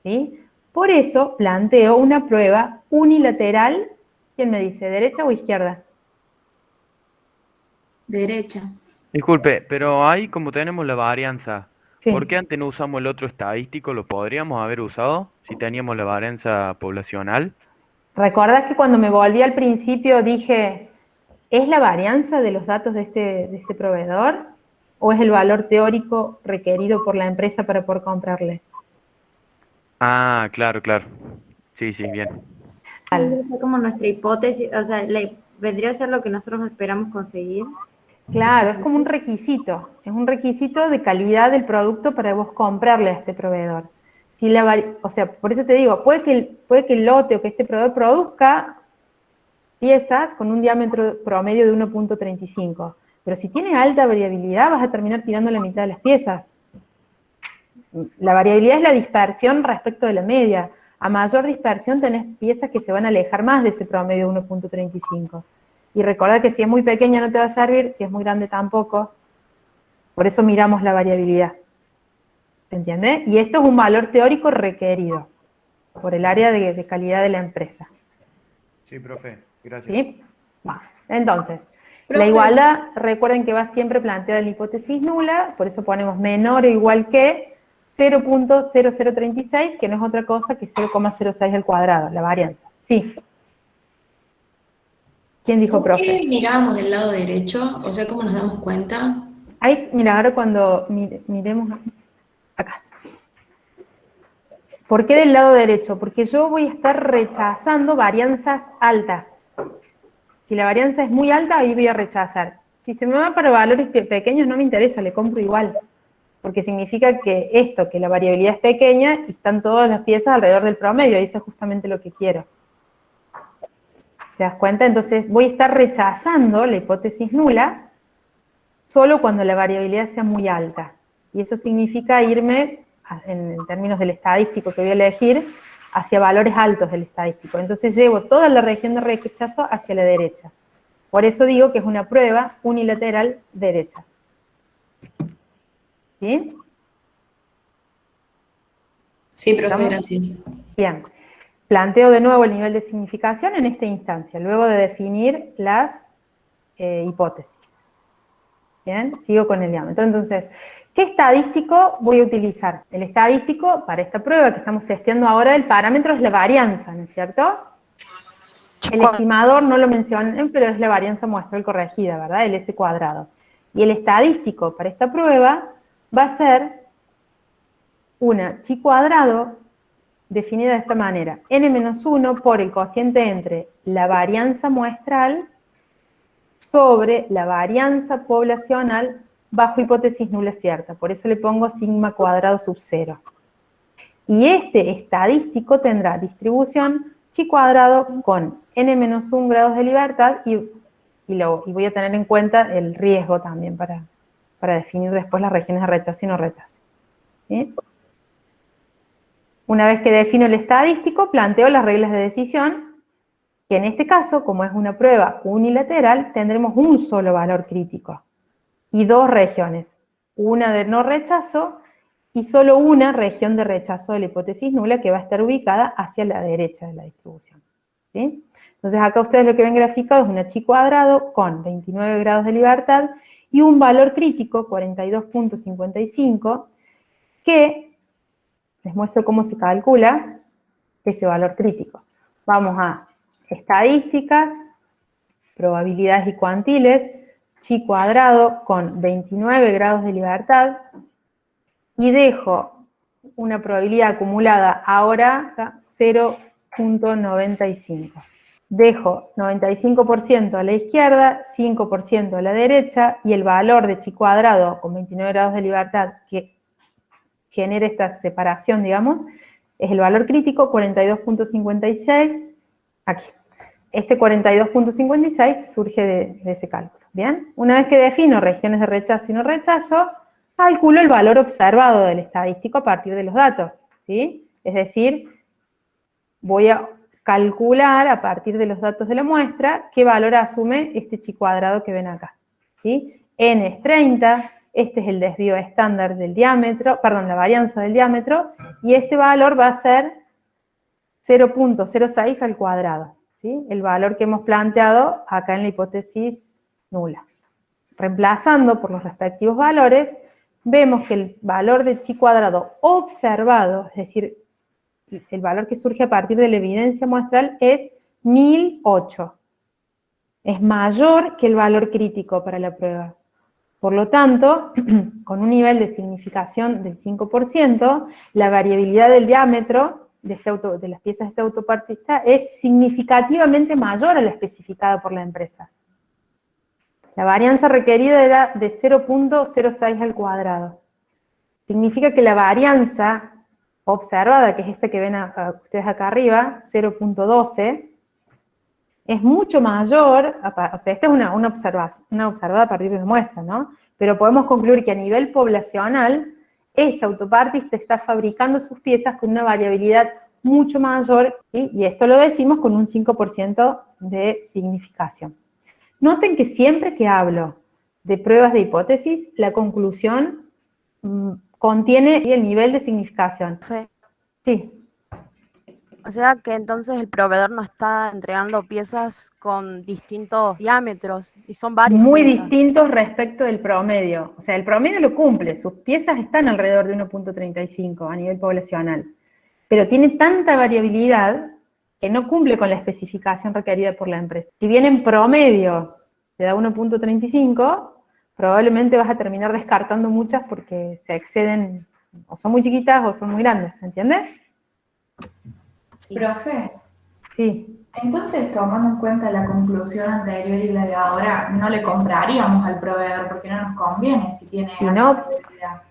¿sí? Por eso planteo una prueba unilateral. ¿Quién me dice, derecha o izquierda? Derecha. Disculpe, pero ahí como tenemos la varianza, Sí. ¿por qué antes no usamos el otro estadístico? ¿Lo podríamos haber usado si teníamos la varianza poblacional? ¿Recordás que cuando me volví al principio dije, ¿es la varianza de los datos de este proveedor o es el valor teórico requerido por la empresa para poder comprarle? Ah, claro, claro. Sí, bien. Es como nuestra hipótesis, o sea, vendría a ser lo que nosotros esperamos conseguir. Claro, es como un requisito, es un requisito de calidad del producto para vos comprarle a este proveedor. O sea, por eso te digo, puede que el lote o que este proveedor produzca piezas con un diámetro promedio de 1.35, pero si tiene alta variabilidad vas a terminar tirando la mitad de las piezas. La variabilidad es la dispersión respecto de la media. A mayor dispersión tenés piezas que se van a alejar más de ese promedio de 1.35. Y recordá que si es muy pequeña no te va a servir, si es muy grande tampoco. Por eso miramos la variabilidad. ¿Se entiende? Y esto es un valor teórico requerido por el área de calidad de la empresa. Sí, profe, gracias. ¿Sí? Bueno, entonces, la Profe. igualdad, recuerden que va siempre planteada en la hipótesis nula, por eso ponemos menor o igual que 0.0036, que no es otra cosa que 0,06 al cuadrado, la varianza. Sí. ¿Quién dijo, ¿Por qué profe? miramos del lado derecho? O sea, ¿cómo nos damos cuenta? Ahí, mira, ahora cuando miremos acá. ¿Por qué del lado derecho? Porque yo voy a estar rechazando varianzas altas. Si la varianza es muy alta, ahí voy a rechazar. Si se me va para valores pequeños, no me interesa, le compro igual. Porque significa que la variabilidad es pequeña y están todas las piezas alrededor del promedio, y eso es justamente lo que quiero. ¿Te das cuenta? Entonces voy a estar rechazando la hipótesis nula solo cuando la variabilidad sea muy alta. Y eso significa irme, en términos del estadístico que voy a elegir, hacia valores altos del estadístico. Entonces llevo toda la región de rechazo hacia la derecha. Por eso digo que es una prueba unilateral derecha. ¿Sí? Sí, profe, ¿Estamos? gracias. Bien. Planteo de nuevo el nivel de significación en esta instancia, luego de definir las hipótesis. Bien, sigo con el diámetro. Entonces, ¿Qué estadístico voy a utilizar? El estadístico para esta prueba que estamos testeando ahora, el parámetro es la varianza, ¿no es cierto? El estimador no lo mencioné, pero es la varianza muestral corregida, ¿verdad? El S cuadrado. Y el estadístico para esta prueba va a ser una chi cuadrado definida de esta manera. N-1 por el cociente entre la varianza muestral sobre la varianza poblacional bajo hipótesis nula cierta. Por eso le pongo sigma cuadrado sub 0. Y este estadístico tendrá distribución chi cuadrado con n-1 grados de libertad y voy a tener en cuenta el riesgo también para definir después las regiones de rechazo y no rechazo. ¿Sí? Una vez que defino el estadístico, planteo las reglas de decisión, que en este caso, como es una prueba unilateral, tendremos un solo valor crítico y dos regiones, una de no rechazo y solo una región de rechazo de la hipótesis nula que va a estar ubicada hacia la derecha de la distribución. ¿Sí? Entonces acá ustedes lo que ven graficado es una chi cuadrado con 29 grados de libertad y un valor crítico, 42.55, que les muestro cómo se calcula ese valor crítico. Vamos a estadísticas, probabilidades y cuantiles, chi cuadrado con 29 grados de libertad, y dejo una probabilidad acumulada ahora acá, 0.95. Dejo 95% a la izquierda, 5% a la derecha, y el valor de chi cuadrado con 29 grados de libertad que genera esta separación, digamos, es el valor crítico, 42.56, aquí. Este 42.56 surge de ese cálculo, ¿bien? Una vez que defino regiones de rechazo y no rechazo, calculo el valor observado del estadístico a partir de los datos, ¿sí? Es decir, voy a calcular a partir de los datos de la muestra qué valor asume este chi cuadrado que ven acá, ¿sí? N es 30, este es el desvío estándar del diámetro, perdón, la varianza del diámetro, y este valor va a ser 0.06 al cuadrado, ¿sí? El valor que hemos planteado acá en la hipótesis nula. Reemplazando por los respectivos valores, vemos que el valor de chi cuadrado observado, es decir, el valor que surge a partir de la evidencia muestral, es 1008. Es mayor que el valor crítico para la prueba. Por lo tanto, con un nivel de significación del 5%, la variabilidad del diámetro de las piezas de este autopartista es significativamente mayor a la especificada por la empresa. La varianza requerida era de 0.06 al cuadrado. Significa que la varianza observada, que es esta que ven ustedes acá arriba, 0.12, es mucho mayor, o sea, esta es una observada a partir de una muestra, ¿no? Pero podemos concluir que a nivel poblacional, esta autopartista está fabricando sus piezas con una variabilidad mucho mayor, ¿sí? Y esto lo decimos con un 5% de significación. Noten que siempre que hablo de pruebas de hipótesis, la conclusión contiene el nivel de significación. Sí. O sea que entonces el proveedor nos está entregando piezas con distintos diámetros, y son varias Muy piezas. distintos respecto del promedio. O sea, el promedio lo cumple, sus piezas están alrededor de 1.35 a nivel poblacional. Pero tiene tanta variabilidad que no cumple con la especificación requerida por la empresa. Si bien en promedio te da 1.35, probablemente vas a terminar descartando muchas porque se exceden, o son muy chiquitas o son muy grandes, ¿entiendes? Sí. Profe, Sí. entonces tomando en cuenta la conclusión anterior y la de ahora, no le compraríamos al proveedor porque no nos conviene si tiene Y no, variabilidad.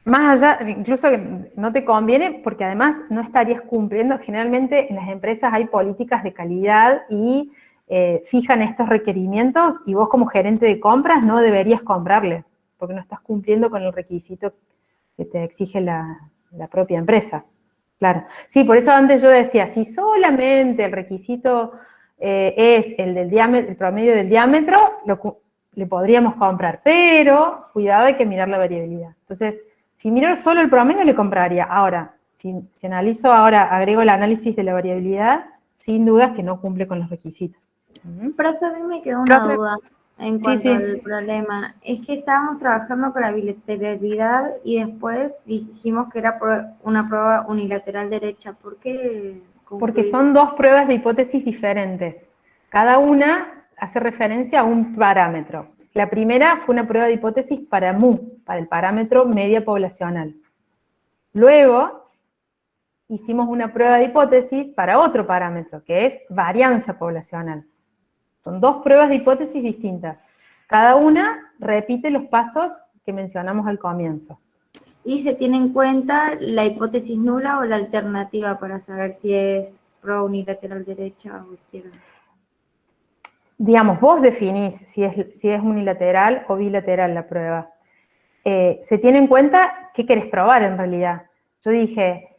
más allá, incluso que no te conviene porque además no estarías cumpliendo. Generalmente en las empresas hay políticas de calidad y fijan estos requerimientos, y vos como gerente de compras no deberías comprarle porque no estás cumpliendo con el requisito que te exige la propia empresa. Claro. Sí, por eso antes yo decía, si solamente el requisito es el del diámetro, el promedio del diámetro, le podríamos comprar, pero cuidado, hay que mirar la variabilidad. Entonces, si miro solo el promedio, le compraría. Ahora, si analizo ahora, agrego el análisis de la variabilidad, sin dudas que no cumple con los requisitos. Profe, a mí me quedó una Profe. duda. en Sí, cuanto sí. al problema. Es que estábamos trabajando con la bilateralidad y después dijimos que era una prueba unilateral derecha. ¿Por qué Porque concluimos? son dos pruebas de hipótesis diferentes. Cada una hace referencia a un parámetro. La primera fue una prueba de hipótesis para MU, para el parámetro media poblacional. Luego hicimos una prueba de hipótesis para otro parámetro, que es varianza poblacional. Son dos pruebas de hipótesis distintas. Cada una repite los pasos que mencionamos al comienzo. Y se tiene en cuenta la hipótesis nula o la alternativa para saber si es prueba unilateral derecha o izquierda. Digamos, vos definís si es unilateral o bilateral la prueba. Se tiene en cuenta qué querés probar en realidad. Yo dije,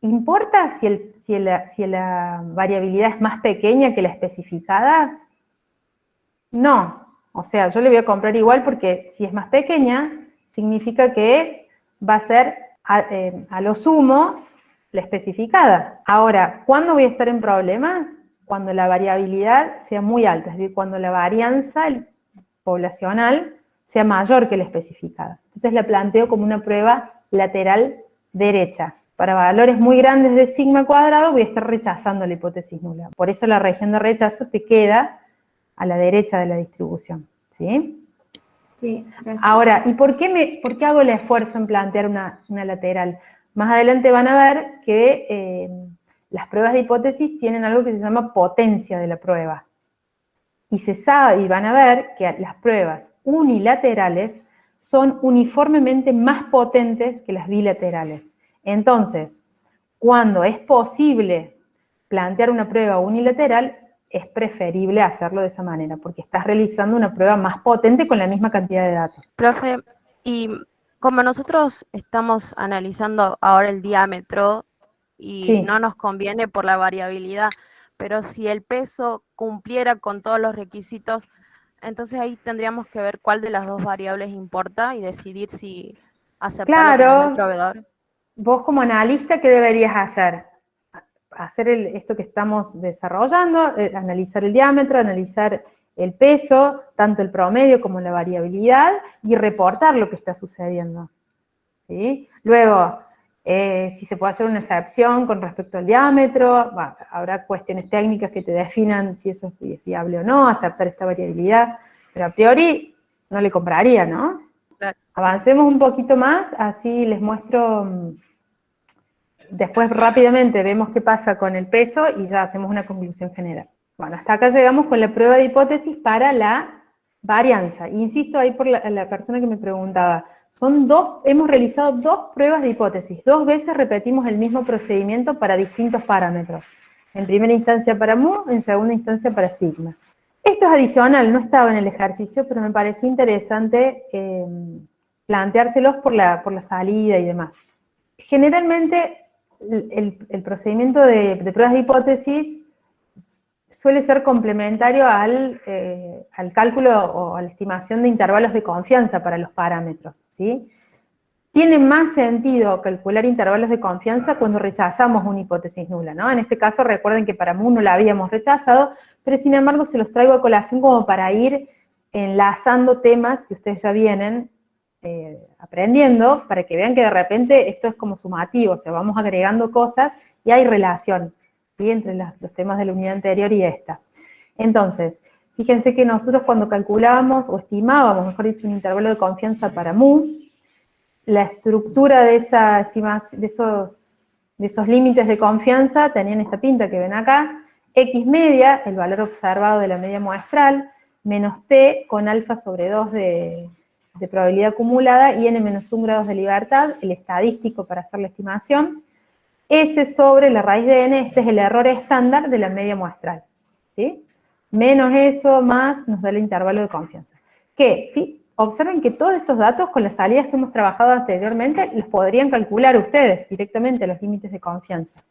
¿importa si la variabilidad es más pequeña que la especificada? No. O sea, yo le voy a comprar igual porque si es más pequeña, significa que va a ser a lo sumo la especificada. Ahora, ¿cuándo voy a estar en problemas? Cuando la variabilidad sea muy alta, es decir, cuando la varianza poblacional sea mayor que la especificada. Entonces la planteo como una prueba lateral derecha. Para valores muy grandes de sigma cuadrado voy a estar rechazando la hipótesis nula. Por eso la región de rechazo te queda a la derecha de la distribución. ¿Sí? Sí, gracias. Ahora, ¿y por qué hago el esfuerzo en plantear una lateral? Más adelante van a ver que las pruebas de hipótesis tienen algo que se llama potencia de la prueba. Y se sabe, y van a ver que las pruebas unilaterales son uniformemente más potentes que las bilaterales. Entonces, cuando es posible plantear una prueba unilateral, es preferible hacerlo de esa manera, porque estás realizando una prueba más potente con la misma cantidad de datos. Profe, y como nosotros estamos analizando ahora el diámetro y Sí. no nos conviene por la variabilidad, pero si el peso cumpliera con todos los requisitos, entonces ahí tendríamos que ver cuál de las dos variables importa y decidir si aceptar lo que nos da el Claro, proveedor. vos como analista, ¿qué deberías hacer? Hacer esto que estamos desarrollando, analizar el diámetro, analizar el peso, tanto el promedio como la variabilidad, y reportar lo que está sucediendo. ¿Sí? Luego, si se puede hacer una excepción con respecto al diámetro, bueno, habrá cuestiones técnicas que te definan si eso es viable o no, aceptar esta variabilidad, pero a priori no le compraría, ¿no? Claro, sí. Avancemos un poquito más, así les muestro. Después rápidamente vemos qué pasa con el peso y ya hacemos una conclusión general. Bueno, hasta acá llegamos con la prueba de hipótesis para la varianza. Insisto ahí por la persona que me preguntaba. Hemos realizado dos pruebas de hipótesis. 2 veces repetimos el mismo procedimiento para distintos parámetros. En primera instancia para mu, en segunda instancia para sigma. Esto es adicional, no estaba en el ejercicio, pero me pareció interesante planteárselos por la salida y demás. Generalmente, el procedimiento de pruebas de hipótesis suele ser complementario al cálculo o a la estimación de intervalos de confianza para los parámetros, ¿sí? Tiene más sentido calcular intervalos de confianza cuando rechazamos una hipótesis nula, ¿no? En este caso, recuerden que para mu no la habíamos rechazado, pero sin embargo se los traigo a colación como para ir enlazando temas que ustedes ya vienen aprendiendo, para que vean que de repente esto es como sumativo, o sea, vamos agregando cosas y hay relación, ¿sí? Entre los temas de la unidad anterior y esta. Entonces, fíjense que nosotros cuando calculábamos, o estimábamos, mejor dicho, un intervalo de confianza para mu, la estructura de esa estimación, de esos límites de confianza tenían esta pinta que ven acá: X media, el valor observado de la media muestral, menos T con alfa sobre 2 de probabilidad acumulada y n-1 grados de libertad, el estadístico para hacer la estimación, S sobre la raíz de n, este es el error estándar de la media muestral, ¿sí? Menos eso, más, nos da el intervalo de confianza. Observen que todos estos datos, con las salidas que hemos trabajado anteriormente, los podrían calcular ustedes directamente, los límites de confianza.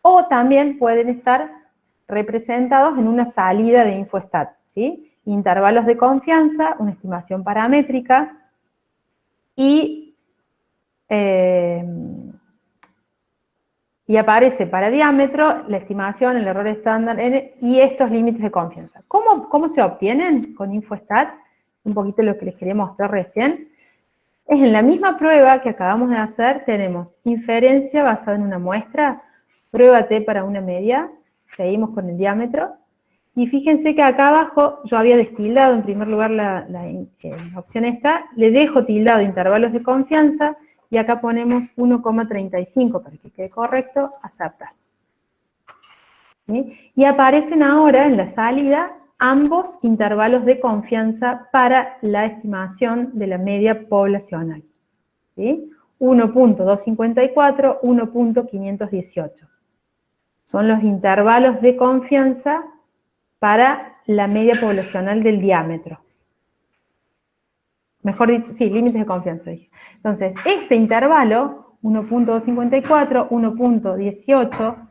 O también pueden estar representados en una salida de InfoStat, ¿sí? Intervalos de confianza, una estimación paramétrica, y aparece para diámetro la estimación, el error estándar, y estos límites de confianza. ¿Cómo se obtienen con InfoStat? un poquito lo que les quería mostrar recién, es en la misma prueba que acabamos de hacer, tenemos inferencia basada en una muestra, prueba T para una media, seguimos con el diámetro, y fíjense que acá abajo yo había destildado en primer lugar la opción esta, le dejo tildado intervalos de confianza, y acá ponemos 1,35 para que quede correcto, aceptar. ¿Sí? Y aparecen ahora en la salida ambos intervalos de confianza para la estimación de la media poblacional. ¿Sí? 1.254, 1.518. Son los intervalos de confianza para la media poblacional del diámetro. Mejor dicho, sí, límites de confianza dije. Entonces, este intervalo, 1.254, 1.18,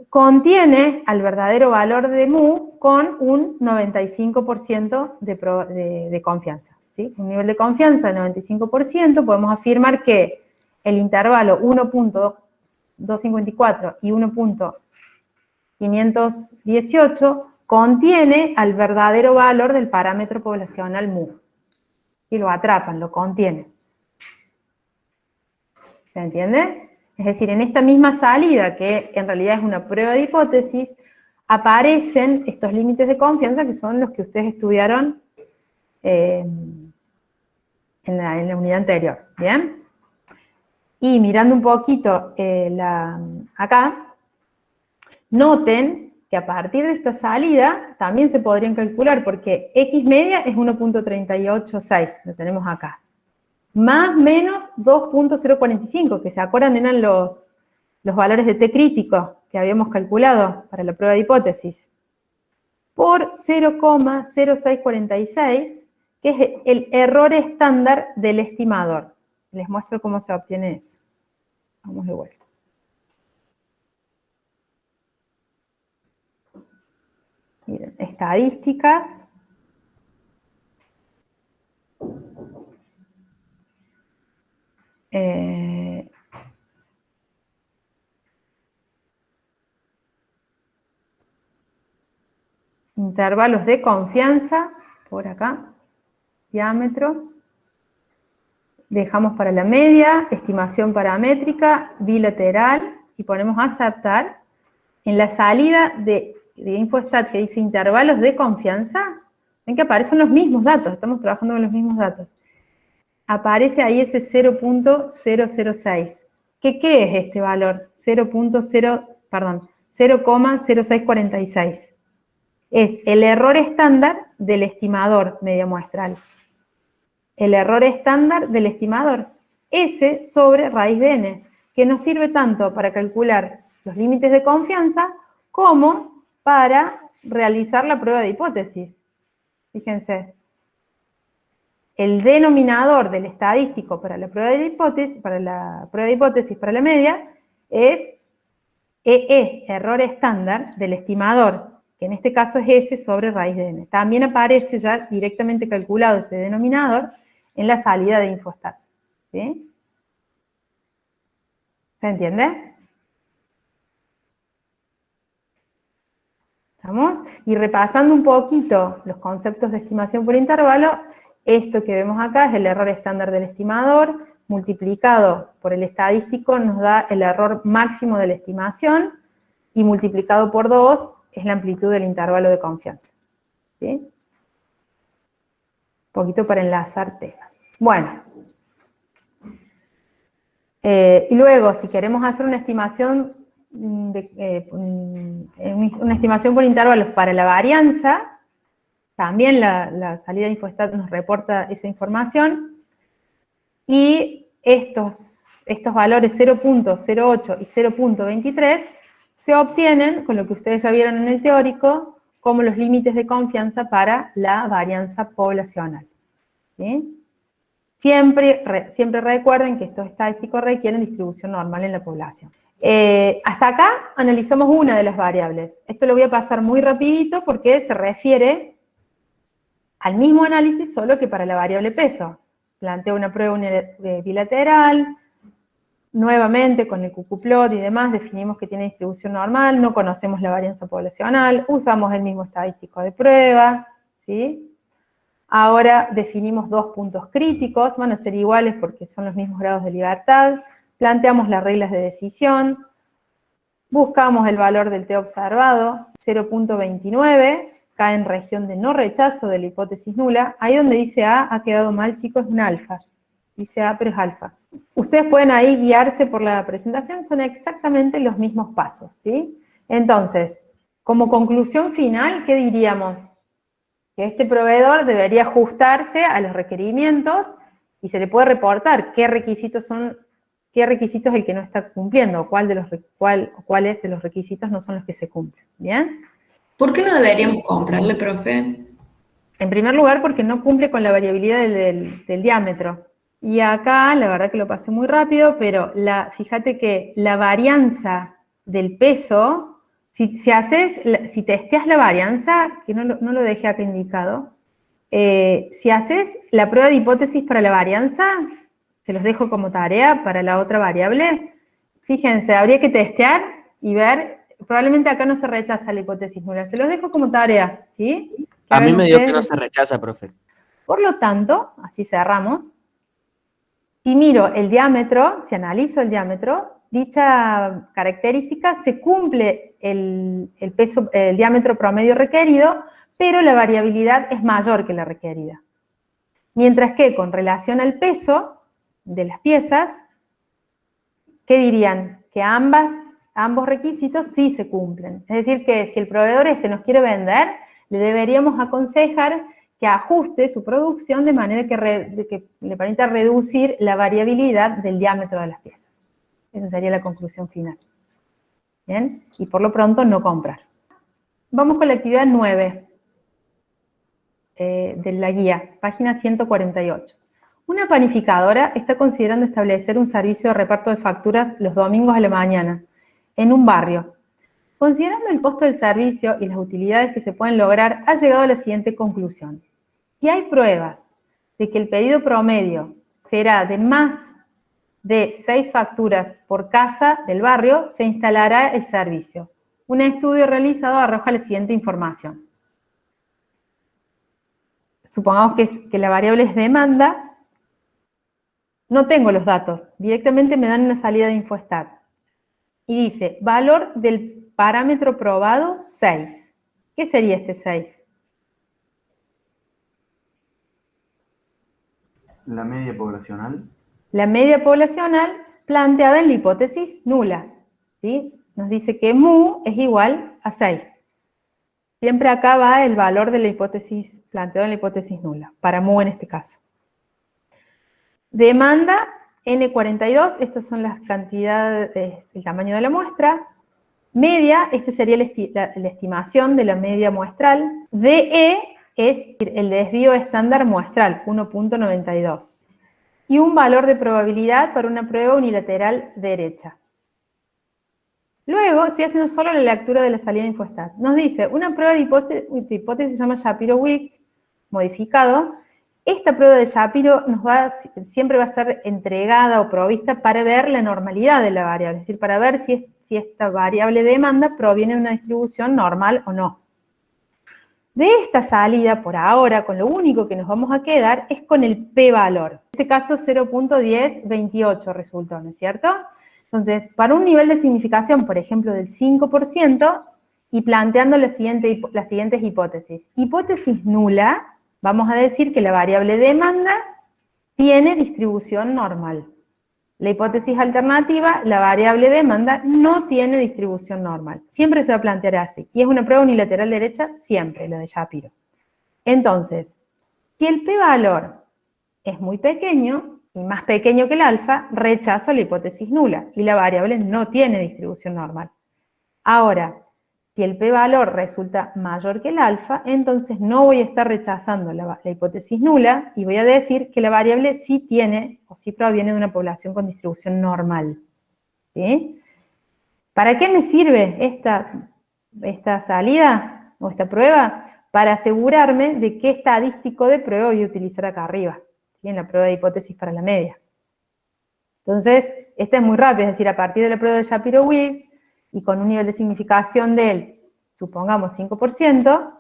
contiene al verdadero valor de mu con un 95% de confianza. ¿Sí? Un nivel de confianza de 95%, podemos afirmar que el intervalo 1.254 y 1.518 contiene al verdadero valor del parámetro poblacional mu. Y lo atrapan, lo contienen. ¿Se entiende? Es decir, en esta misma salida, que en realidad es una prueba de hipótesis, aparecen estos límites de confianza que son los que ustedes estudiaron en la unidad anterior. ¿Bien? Y mirando un poquito acá, noten que a partir de esta salida también se podrían calcular, porque X media es 1.386, lo tenemos acá. Más menos 2.045, que se acuerdan eran los valores de T crítico que habíamos calculado para la prueba de hipótesis, por 0,0646, que es el error estándar del estimador. Les muestro cómo se obtiene eso. Vamos de vuelta. Miren, estadísticas. Intervalos de confianza, por acá, diámetro. Dejamos para la media, estimación paramétrica, bilateral, y ponemos aceptar. En la salida de InfoStat que dice intervalos de confianza, ven que aparecen los mismos datos, estamos trabajando con los mismos datos. Aparece ahí ese 0.006. ¿Qué es este valor? 0,0646. Es el error estándar del estimador media muestral. El error estándar del estimador. S sobre raíz de n, que nos sirve tanto para calcular los límites de confianza como para realizar la prueba de hipótesis. Fíjense. El denominador del estadístico para la prueba de hipótesis, para la media, es EE, error estándar del estimador, que en este caso es S sobre raíz de n. También aparece ya directamente calculado ese denominador en la salida de InfoStat. ¿Sí? ¿Se entiende? ¿Estamos? Y repasando un poquito los conceptos de estimación por intervalo, esto que vemos acá es el error estándar del estimador, multiplicado por el estadístico nos da el error máximo de la estimación, y multiplicado por 2 es la amplitud del intervalo de confianza. ¿Sí? Un poquito para enlazar temas. Bueno. Y luego, si queremos hacer una estimación por intervalos para la varianza, también la salida de InfoStat nos reporta esa información, y estos valores 0.08 y 0.23 se obtienen con lo que ustedes ya vieron en el teórico como los límites de confianza para la varianza poblacional. ¿Sí? Siempre recuerden que estos estadísticos requieren distribución normal en la población. Hasta acá analizamos una de las variables. Esto lo voy a pasar muy rapidito porque se refiere al mismo análisis, solo que para la variable peso. Planteo una prueba bilateral, nuevamente con el QQplot y demás definimos que tiene distribución normal, no conocemos la varianza poblacional, usamos el mismo estadístico de prueba, ¿sí? Ahora definimos dos puntos críticos, van a ser iguales porque son los mismos grados de libertad. Planteamos las reglas de decisión. Buscamos el valor del T observado, 0.29, cae en región de no rechazo de la hipótesis nula. Ahí donde dice A ha quedado mal, chicos, es un alfa. Dice A, pero es alfa. Ustedes pueden ahí guiarse por la presentación, son exactamente los mismos pasos, ¿sí? Entonces, como conclusión final, ¿qué diríamos? Que este proveedor debería ajustarse a los requerimientos y se le puede reportar qué requisitos es el que no está cumpliendo, cuáles de los requisitos no son los que se cumplen, ¿bien? ¿Por qué no deberíamos comprarle, profe? En primer lugar, porque no cumple con la variabilidad del diámetro. Y acá, la verdad que lo pasé muy rápido, pero fíjate que la varianza del peso, si testeas la varianza, que no lo dejé acá indicado, si haces la prueba de hipótesis para la varianza, se los dejo como tarea para la otra variable, fíjense, habría que testear y ver, probablemente acá no se rechaza la hipótesis nula, se los dejo como tarea, ¿sí? A mí me dio que no se rechaza, profe. Por lo tanto, así cerramos, si miro el diámetro, si analizo el diámetro, dicha característica se cumple el diámetro promedio requerido, pero la variabilidad es mayor que la requerida. Mientras que con relación al peso de las piezas, ¿qué dirían? Que ambos requisitos sí se cumplen. Es decir, que si el proveedor nos quiere vender, le deberíamos aconsejar que ajuste su producción de manera que le permita reducir la variabilidad del diámetro de las piezas. Esa sería la conclusión final. ¿Bien? Y por lo pronto no comprar. Vamos con la actividad 9 de la guía, página 148. Una panificadora está considerando establecer un servicio de reparto de facturas los domingos a la mañana, en un barrio. Considerando el costo del servicio y las utilidades que se pueden lograr, ha llegado a la siguiente conclusión. Si hay pruebas de que el pedido promedio será de más de 6 facturas por casa del barrio, se instalará el servicio. Un estudio realizado arroja la siguiente información. Supongamos que la variable es demanda. No tengo los datos, directamente me dan una salida de InfoStat. Y dice, valor del parámetro probado, 6. ¿Qué sería este 6? La media poblacional. La media poblacional planteada en la hipótesis nula, ¿sí? Nos dice que mu es igual a 6. Siempre acá va el valor de la hipótesis planteado en la hipótesis nula, para mu en este caso. Demanda N42, estas son las cantidades, el tamaño de la muestra. Media, este sería la estimación de la media muestral. DE es el desvío estándar muestral, 1.92. Y un valor de probabilidad para una prueba unilateral derecha. Luego, estoy haciendo solo la lectura de la salida de InfoStat. Nos dice, una prueba de hipótesis se llama Shapiro-Wilks, modificado. Esta prueba de Shapiro siempre va a ser entregada o provista para ver la normalidad de la variable, es decir, para ver si esta variable de demanda proviene de una distribución normal o no. De esta salida, por ahora, con lo único que nos vamos a quedar es con el p-valor. En este caso, 0.1028 resultó, ¿no es cierto? Entonces, para un nivel de significación, por ejemplo, del 5%, y planteando las siguientes hipótesis. Hipótesis nula, vamos a decir que la variable demanda tiene distribución normal. La hipótesis alternativa, la variable demanda no tiene distribución normal. Siempre se va a plantear así. Y es una prueba unilateral derecha, siempre, la de Shapiro. Entonces, si el p-valor es muy pequeño, y más pequeño que el alfa, rechazo la hipótesis nula, y la variable no tiene distribución normal. Ahora, si el p-valor resulta mayor que el alfa, entonces no voy a estar rechazando la hipótesis nula y voy a decir que la variable sí tiene o sí proviene de una población con distribución normal. ¿Sí? ¿Para qué me sirve esta salida o esta prueba? Para asegurarme de qué estadístico de prueba voy a utilizar acá arriba, ¿sí? En la prueba de hipótesis para la media. Entonces, esta es muy rápida, es decir, a partir de la prueba de Shapiro-Wilks, y con un nivel de significación del, supongamos, 5%,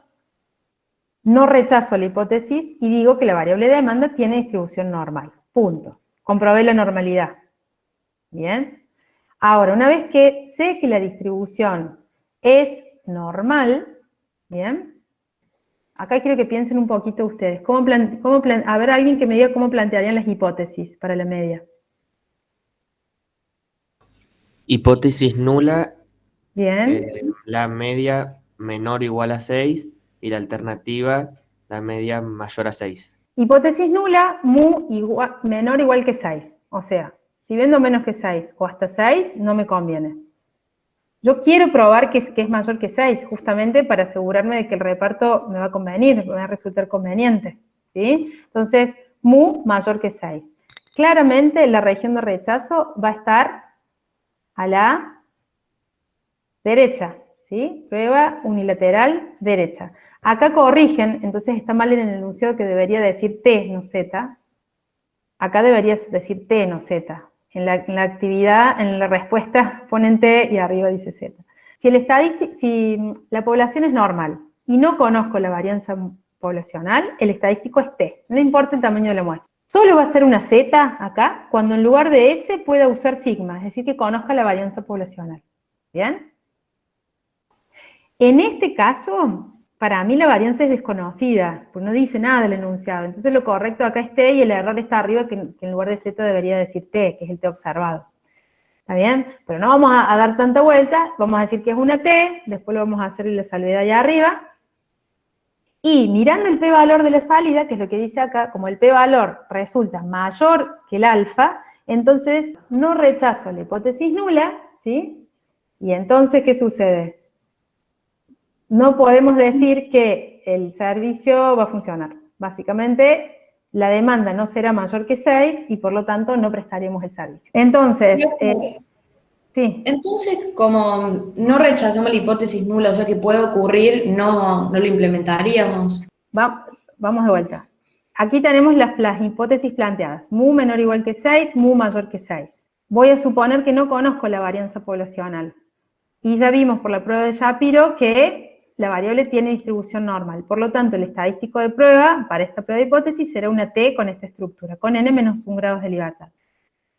no rechazo la hipótesis y digo que la variable de demanda tiene distribución normal. Punto. Comprobé la normalidad. Bien. Ahora, una vez que sé que la distribución es normal, bien, acá quiero que piensen un poquito ustedes. A ver, alguien que me diga cómo plantearían las hipótesis para la media. Hipótesis nula, Bien. la media menor o igual a 6 y la alternativa, la media mayor a 6. Hipótesis nula, mu menor o igual que 6. O sea, si vendo menos que 6 o hasta 6, no me conviene. Yo quiero probar que es mayor que 6, justamente para asegurarme de que el reparto me va a convenir, me va a resultar conveniente, ¿sí? Entonces, mu mayor que 6. Claramente la región de rechazo va a estar a la derecha, ¿sí? Prueba unilateral derecha. Acá corrigen, entonces está mal en el enunciado que debería decir T, no Z. Acá debería decir T, no Z. En la actividad, en la respuesta ponen T y arriba dice Z. Si la población es normal y no conozco la varianza poblacional, el estadístico es T, no importa el tamaño de la muestra. Solo va a ser una Z acá cuando en lugar de S pueda usar sigma, es decir, que conozca la varianza poblacional. ¿Bien? En este caso, para mí la varianza es desconocida, pues no dice nada del enunciado. Entonces lo correcto acá es T y el error está arriba, que en lugar de Z debería decir T, que es el T observado. ¿Está bien? Pero no vamos a dar tanta vuelta, vamos a decir que es una T, después lo vamos a hacer la salvedad allá arriba. Y mirando el p-valor de la salida, que es lo que dice acá, como el p-valor resulta mayor que el alfa, entonces no rechazo la hipótesis nula, ¿sí? Y entonces, ¿qué sucede? No podemos decir que el servicio va a funcionar. Básicamente, la demanda no será mayor que 6 y por lo tanto no prestaremos el servicio. Entonces, sí. Entonces, como no rechazamos la hipótesis nula, o sea que puede ocurrir, no lo implementaríamos. Vamos de vuelta. Aquí tenemos las hipótesis planteadas. Mu menor o igual que 6, mu mayor que 6. Voy a suponer que no conozco la varianza poblacional. Y ya vimos por la prueba de Shapiro que la variable tiene distribución normal. Por lo tanto, el estadístico de prueba para esta prueba de hipótesis será una T con esta estructura, con n menos 1 grados de libertad.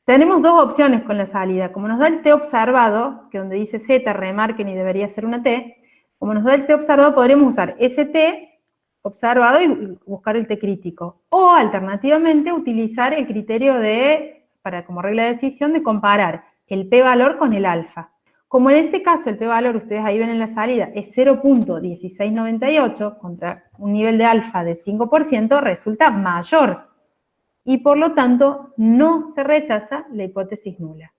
Tenemos dos opciones con la salida. Como nos da el T observado, que donde dice Z, remarquen y debería ser una T, como nos da el T observado, podríamos usar ese T observado y buscar el T crítico. O, alternativamente, utilizar el criterio como regla de decisión, de comparar el p-valor con el alfa. Como en este caso el p-valor, ustedes ahí ven en la salida, es 0.1698 contra un nivel de alfa de 5%, resulta mayor. Y por lo tanto, no se rechaza la hipótesis nula.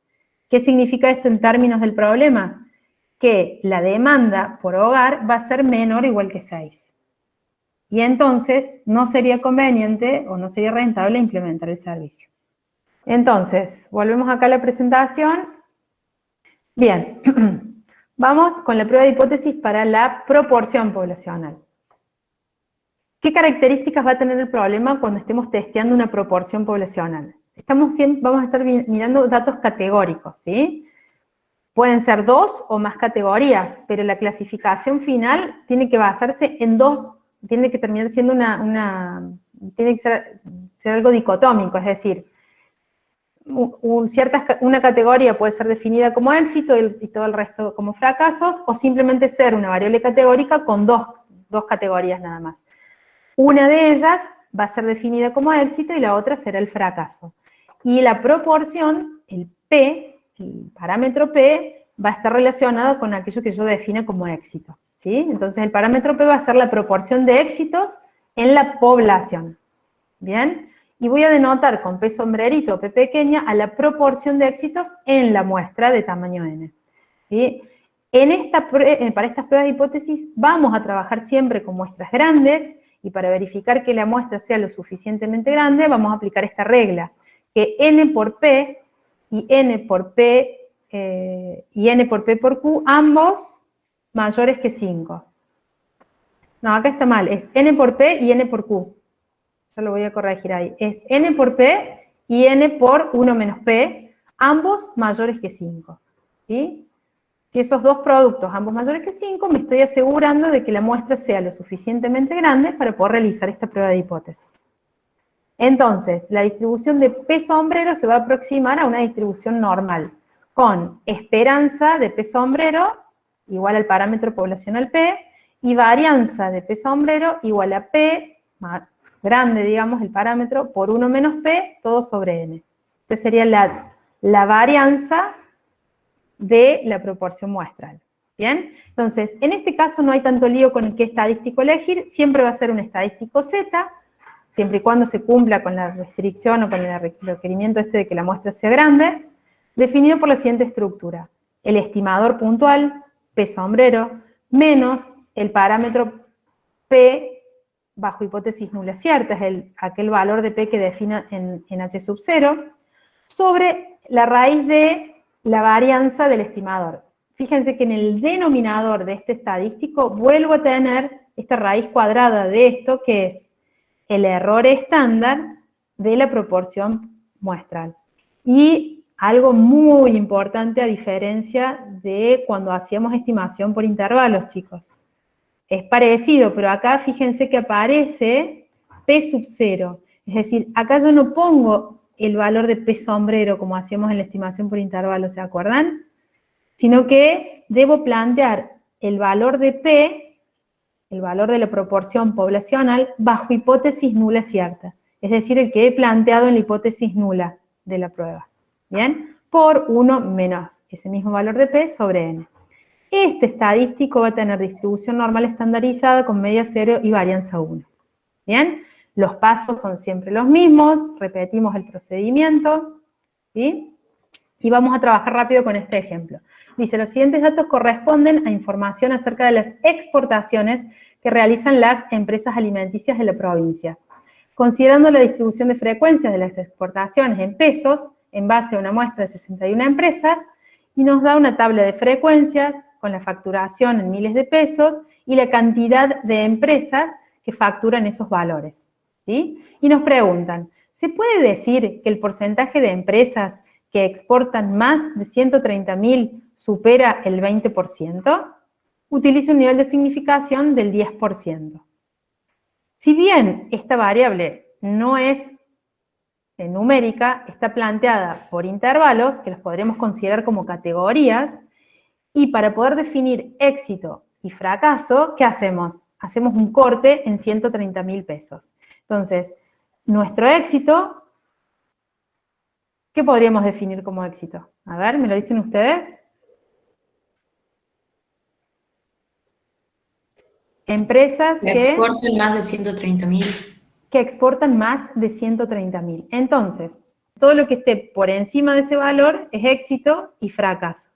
¿Qué significa esto en términos del problema? Que la demanda por hogar va a ser menor o igual que 6. Y entonces no sería conveniente o no sería rentable implementar el servicio. Entonces, volvemos acá a la presentación. Bien, vamos con la prueba de hipótesis para la proporción poblacional. ¿Qué características va a tener el problema cuando estemos testeando una proporción poblacional? Vamos a estar mirando datos categóricos, ¿sí? Pueden ser 2 o más categorías, pero la clasificación final tiene que basarse en 2, tiene que terminar siendo tiene que ser algo dicotómico, es decir, una categoría puede ser definida como éxito y todo el resto como fracasos, o simplemente ser una variable categórica con dos categorías nada más. Una de ellas va a ser definida como éxito y la otra será el fracaso. Y la proporción, el P, el parámetro P, va a estar relacionado con aquello que yo define como éxito, ¿sí? Entonces el parámetro P va a ser la proporción de éxitos en la población, ¿bien? Y voy a denotar con P sombrerito o P pequeña a la proporción de éxitos en la muestra de tamaño n, ¿sí? Para estas pruebas de hipótesis vamos a trabajar siempre con muestras grandes, y para verificar que la muestra sea lo suficientemente grande, vamos a aplicar esta regla, que n por p y n por p por q, ambos mayores que 5. No, acá está mal, es n por p y n por q. Yo lo voy a corregir ahí. Es n por p y n por 1 menos p, ambos mayores que 5. ¿Sí? Si esos dos productos, ambos mayores que 5, me estoy asegurando de que la muestra sea lo suficientemente grande para poder realizar esta prueba de hipótesis. Entonces, la distribución de P sombrero se va a aproximar a una distribución normal, con esperanza de P sombrero igual al parámetro poblacional P, y varianza de P sombrero igual a P, más grande, digamos, el parámetro, por 1 menos P, todo sobre N. Esta sería la varianza de la proporción muestral. ¿Bien? Entonces, en este caso no hay tanto lío con el qué estadístico elegir, siempre va a ser un estadístico Z, siempre y cuando se cumpla con la restricción o con el requerimiento este de que la muestra sea grande, definido por la siguiente estructura. El estimador puntual, P sombrero, menos el parámetro P bajo hipótesis nula cierta, es aquel valor de P que defina en H sub 0, sobre la raíz de la varianza del estimador. Fíjense que en el denominador de este estadístico vuelvo a tener esta raíz cuadrada de esto, que es el error estándar de la proporción muestral. Y algo muy importante a diferencia de cuando hacíamos estimación por intervalos, chicos. Es parecido, pero acá fíjense que aparece P sub 0. Es decir, acá yo no pongo el valor de P sombrero como hacíamos en la estimación por intervalos, ¿se acuerdan? Sino que debo plantear el valor de P, el valor de la proporción poblacional, bajo hipótesis nula cierta. Es decir, el que he planteado en la hipótesis nula de la prueba. ¿Bien? Por 1 menos ese mismo valor de P sobre N. Este estadístico va a tener distribución normal estandarizada con media 0 y varianza 1. ¿Bien? Los pasos son siempre los mismos, repetimos el procedimiento, ¿sí? Y vamos a trabajar rápido con este ejemplo. Dice, los siguientes datos corresponden a información acerca de las exportaciones que realizan las empresas alimenticias de la provincia. Considerando la distribución de frecuencias de las exportaciones en pesos, en base a una muestra de 61 empresas, y nos da una tabla de frecuencias con la facturación en miles de pesos y la cantidad de empresas que facturan esos valores. ¿Sí? Y nos preguntan, ¿se puede decir que el porcentaje de empresas que exportan más de 130.000 supera el 20%? Utiliza un nivel de significación del 10%. Si bien esta variable no es numérica, está planteada por intervalos, que los podremos considerar como categorías, y para poder definir éxito y fracaso, ¿qué hacemos? Hacemos un corte en 130.000 pesos. Entonces, nuestro éxito, ¿qué podríamos definir como éxito? A ver, ¿me lo dicen ustedes? Empresas que exportan más de 130.000. Que exportan más de 130.000. Entonces, todo lo que esté por encima de ese valor es éxito y fracaso.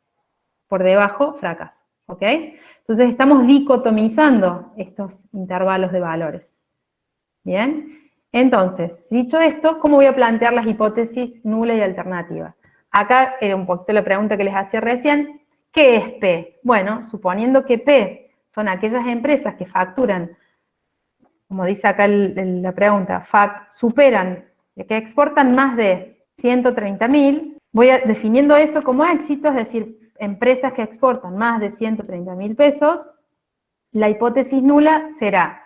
Por debajo, fracaso. ¿Ok? Entonces, estamos dicotomizando estos intervalos de valores. ¿Bien? Entonces, dicho esto, ¿cómo voy a plantear las hipótesis nula y alternativa? Acá era un poquito la pregunta que les hacía recién. ¿Qué es P? Bueno, suponiendo que P son aquellas empresas que facturan, como dice acá la pregunta, superan, que exportan más de 130.000, voy definiendo eso como éxito, es decir, empresas que exportan más de 130.000 pesos, la hipótesis nula será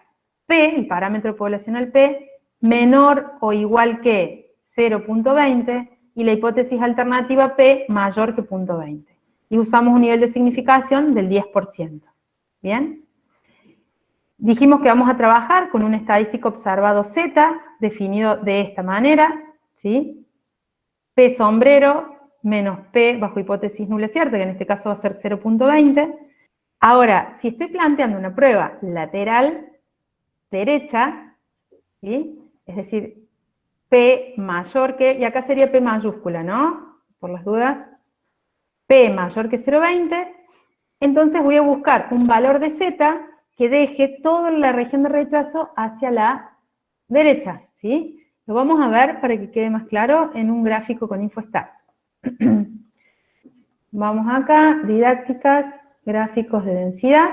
P, el parámetro poblacional P, menor o igual que 0.20, y la hipótesis alternativa P mayor que 0.20. Y usamos un nivel de significación del 10%. ¿Bien? Dijimos que vamos a trabajar con un estadístico observado Z, definido de esta manera, ¿sí? P sombrero menos P bajo hipótesis nula cierta, que en este caso va a ser 0.20. Ahora, si estoy planteando una prueba lateral derecha, ¿sí? Es decir, P mayor que, y acá sería P mayúscula, ¿no? Por las dudas. P mayor que 0.20, entonces voy a buscar un valor de Z que deje toda la región de rechazo hacia la derecha, ¿sí? Lo vamos a ver para que quede más claro en un gráfico con InfoStat. Vamos acá, didácticas, gráficos de densidad.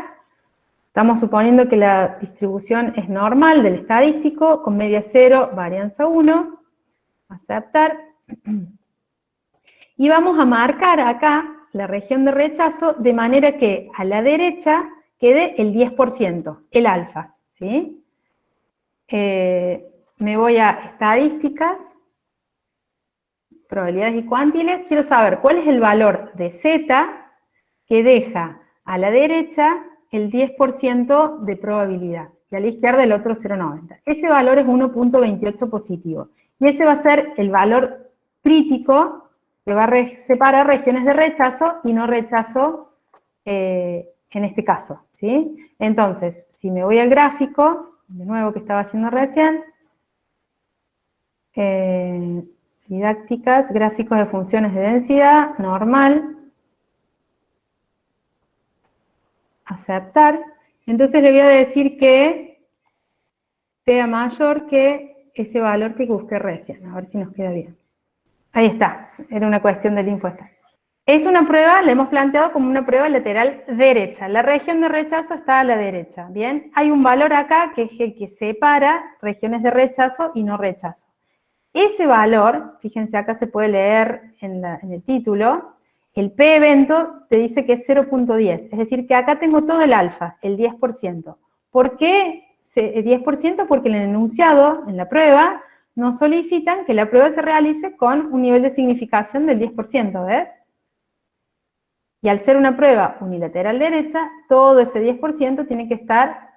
Estamos suponiendo que la distribución es normal del estadístico, con media 0, varianza 1. Aceptar. Y vamos a marcar acá la región de rechazo de manera que a la derecha quede el 10%, el alfa, ¿sí? Me voy a estadísticas, probabilidades y cuantiles. Quiero saber cuál es el valor de Z que deja a la derecha el 10% de probabilidad y a la izquierda el otro 0,90. Ese valor es 1.28 positivo. Y ese va a ser el valor crítico que va a separar regiones de rechazo y no rechazo en este caso, ¿sí? Entonces, si me voy al gráfico, de nuevo que estaba haciendo recién, didácticas, gráficos de funciones de densidad, normal, aceptar, entonces le voy a decir que sea mayor que ese valor que busqué recién, a ver si nos queda bien. Ahí está, era una cuestión del impuesto. Es una prueba, la hemos planteado como una prueba lateral derecha. La región de rechazo está a la derecha, ¿bien? Hay un valor acá que es el que separa regiones de rechazo y no rechazo. Ese valor, fíjense acá se puede leer en el título, el P-evento te dice que es 0.10, es decir que acá tengo todo el alfa, el 10%. ¿Por qué 10%? Porque en el enunciado, en la prueba, nos solicitan que la prueba se realice con un nivel de significación del 10%, ¿ves? Y al ser una prueba unilateral derecha, todo ese 10% tiene que estar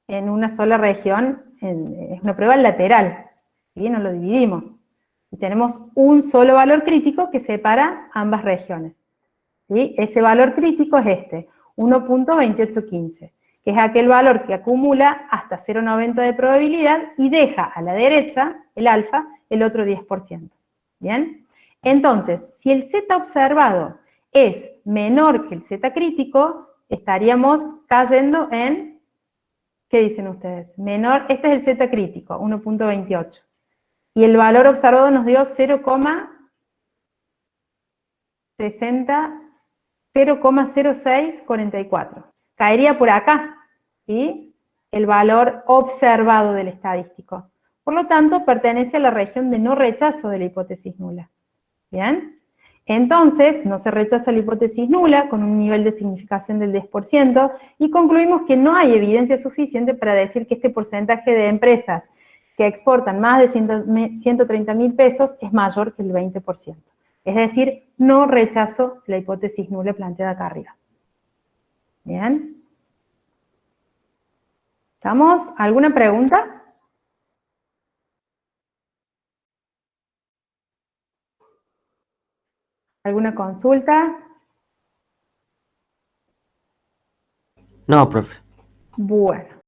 en una sola región, es una prueba lateral, ¿sí? No lo dividimos. Y tenemos un solo valor crítico que separa ambas regiones, ¿sí? Ese valor crítico es este, 1.2815, que es aquel valor que acumula hasta 0.90 de probabilidad y deja a la derecha, el alfa, el otro 10%. ¿Bien? Entonces, si el Z observado es menor que el Z crítico, estaríamos cayendo en, ¿qué dicen ustedes? Menor, este es el Z crítico, 1.28. Y el valor observado nos dio 0,0644. Caería por acá, ¿sí? El valor observado del estadístico. Por lo tanto, pertenece a la región de no rechazo de la hipótesis nula. ¿Bien? Entonces, no se rechaza la hipótesis nula con un nivel de significación del 10% y concluimos que no hay evidencia suficiente para decir que este porcentaje de empresas que exportan más de 130.000 pesos es mayor que el 20%. Es decir, no rechazo la hipótesis nula planteada acá arriba. ¿Bien? ¿Estamos? ¿Alguna pregunta? ¿Alguna consulta? No, profe. Bueno.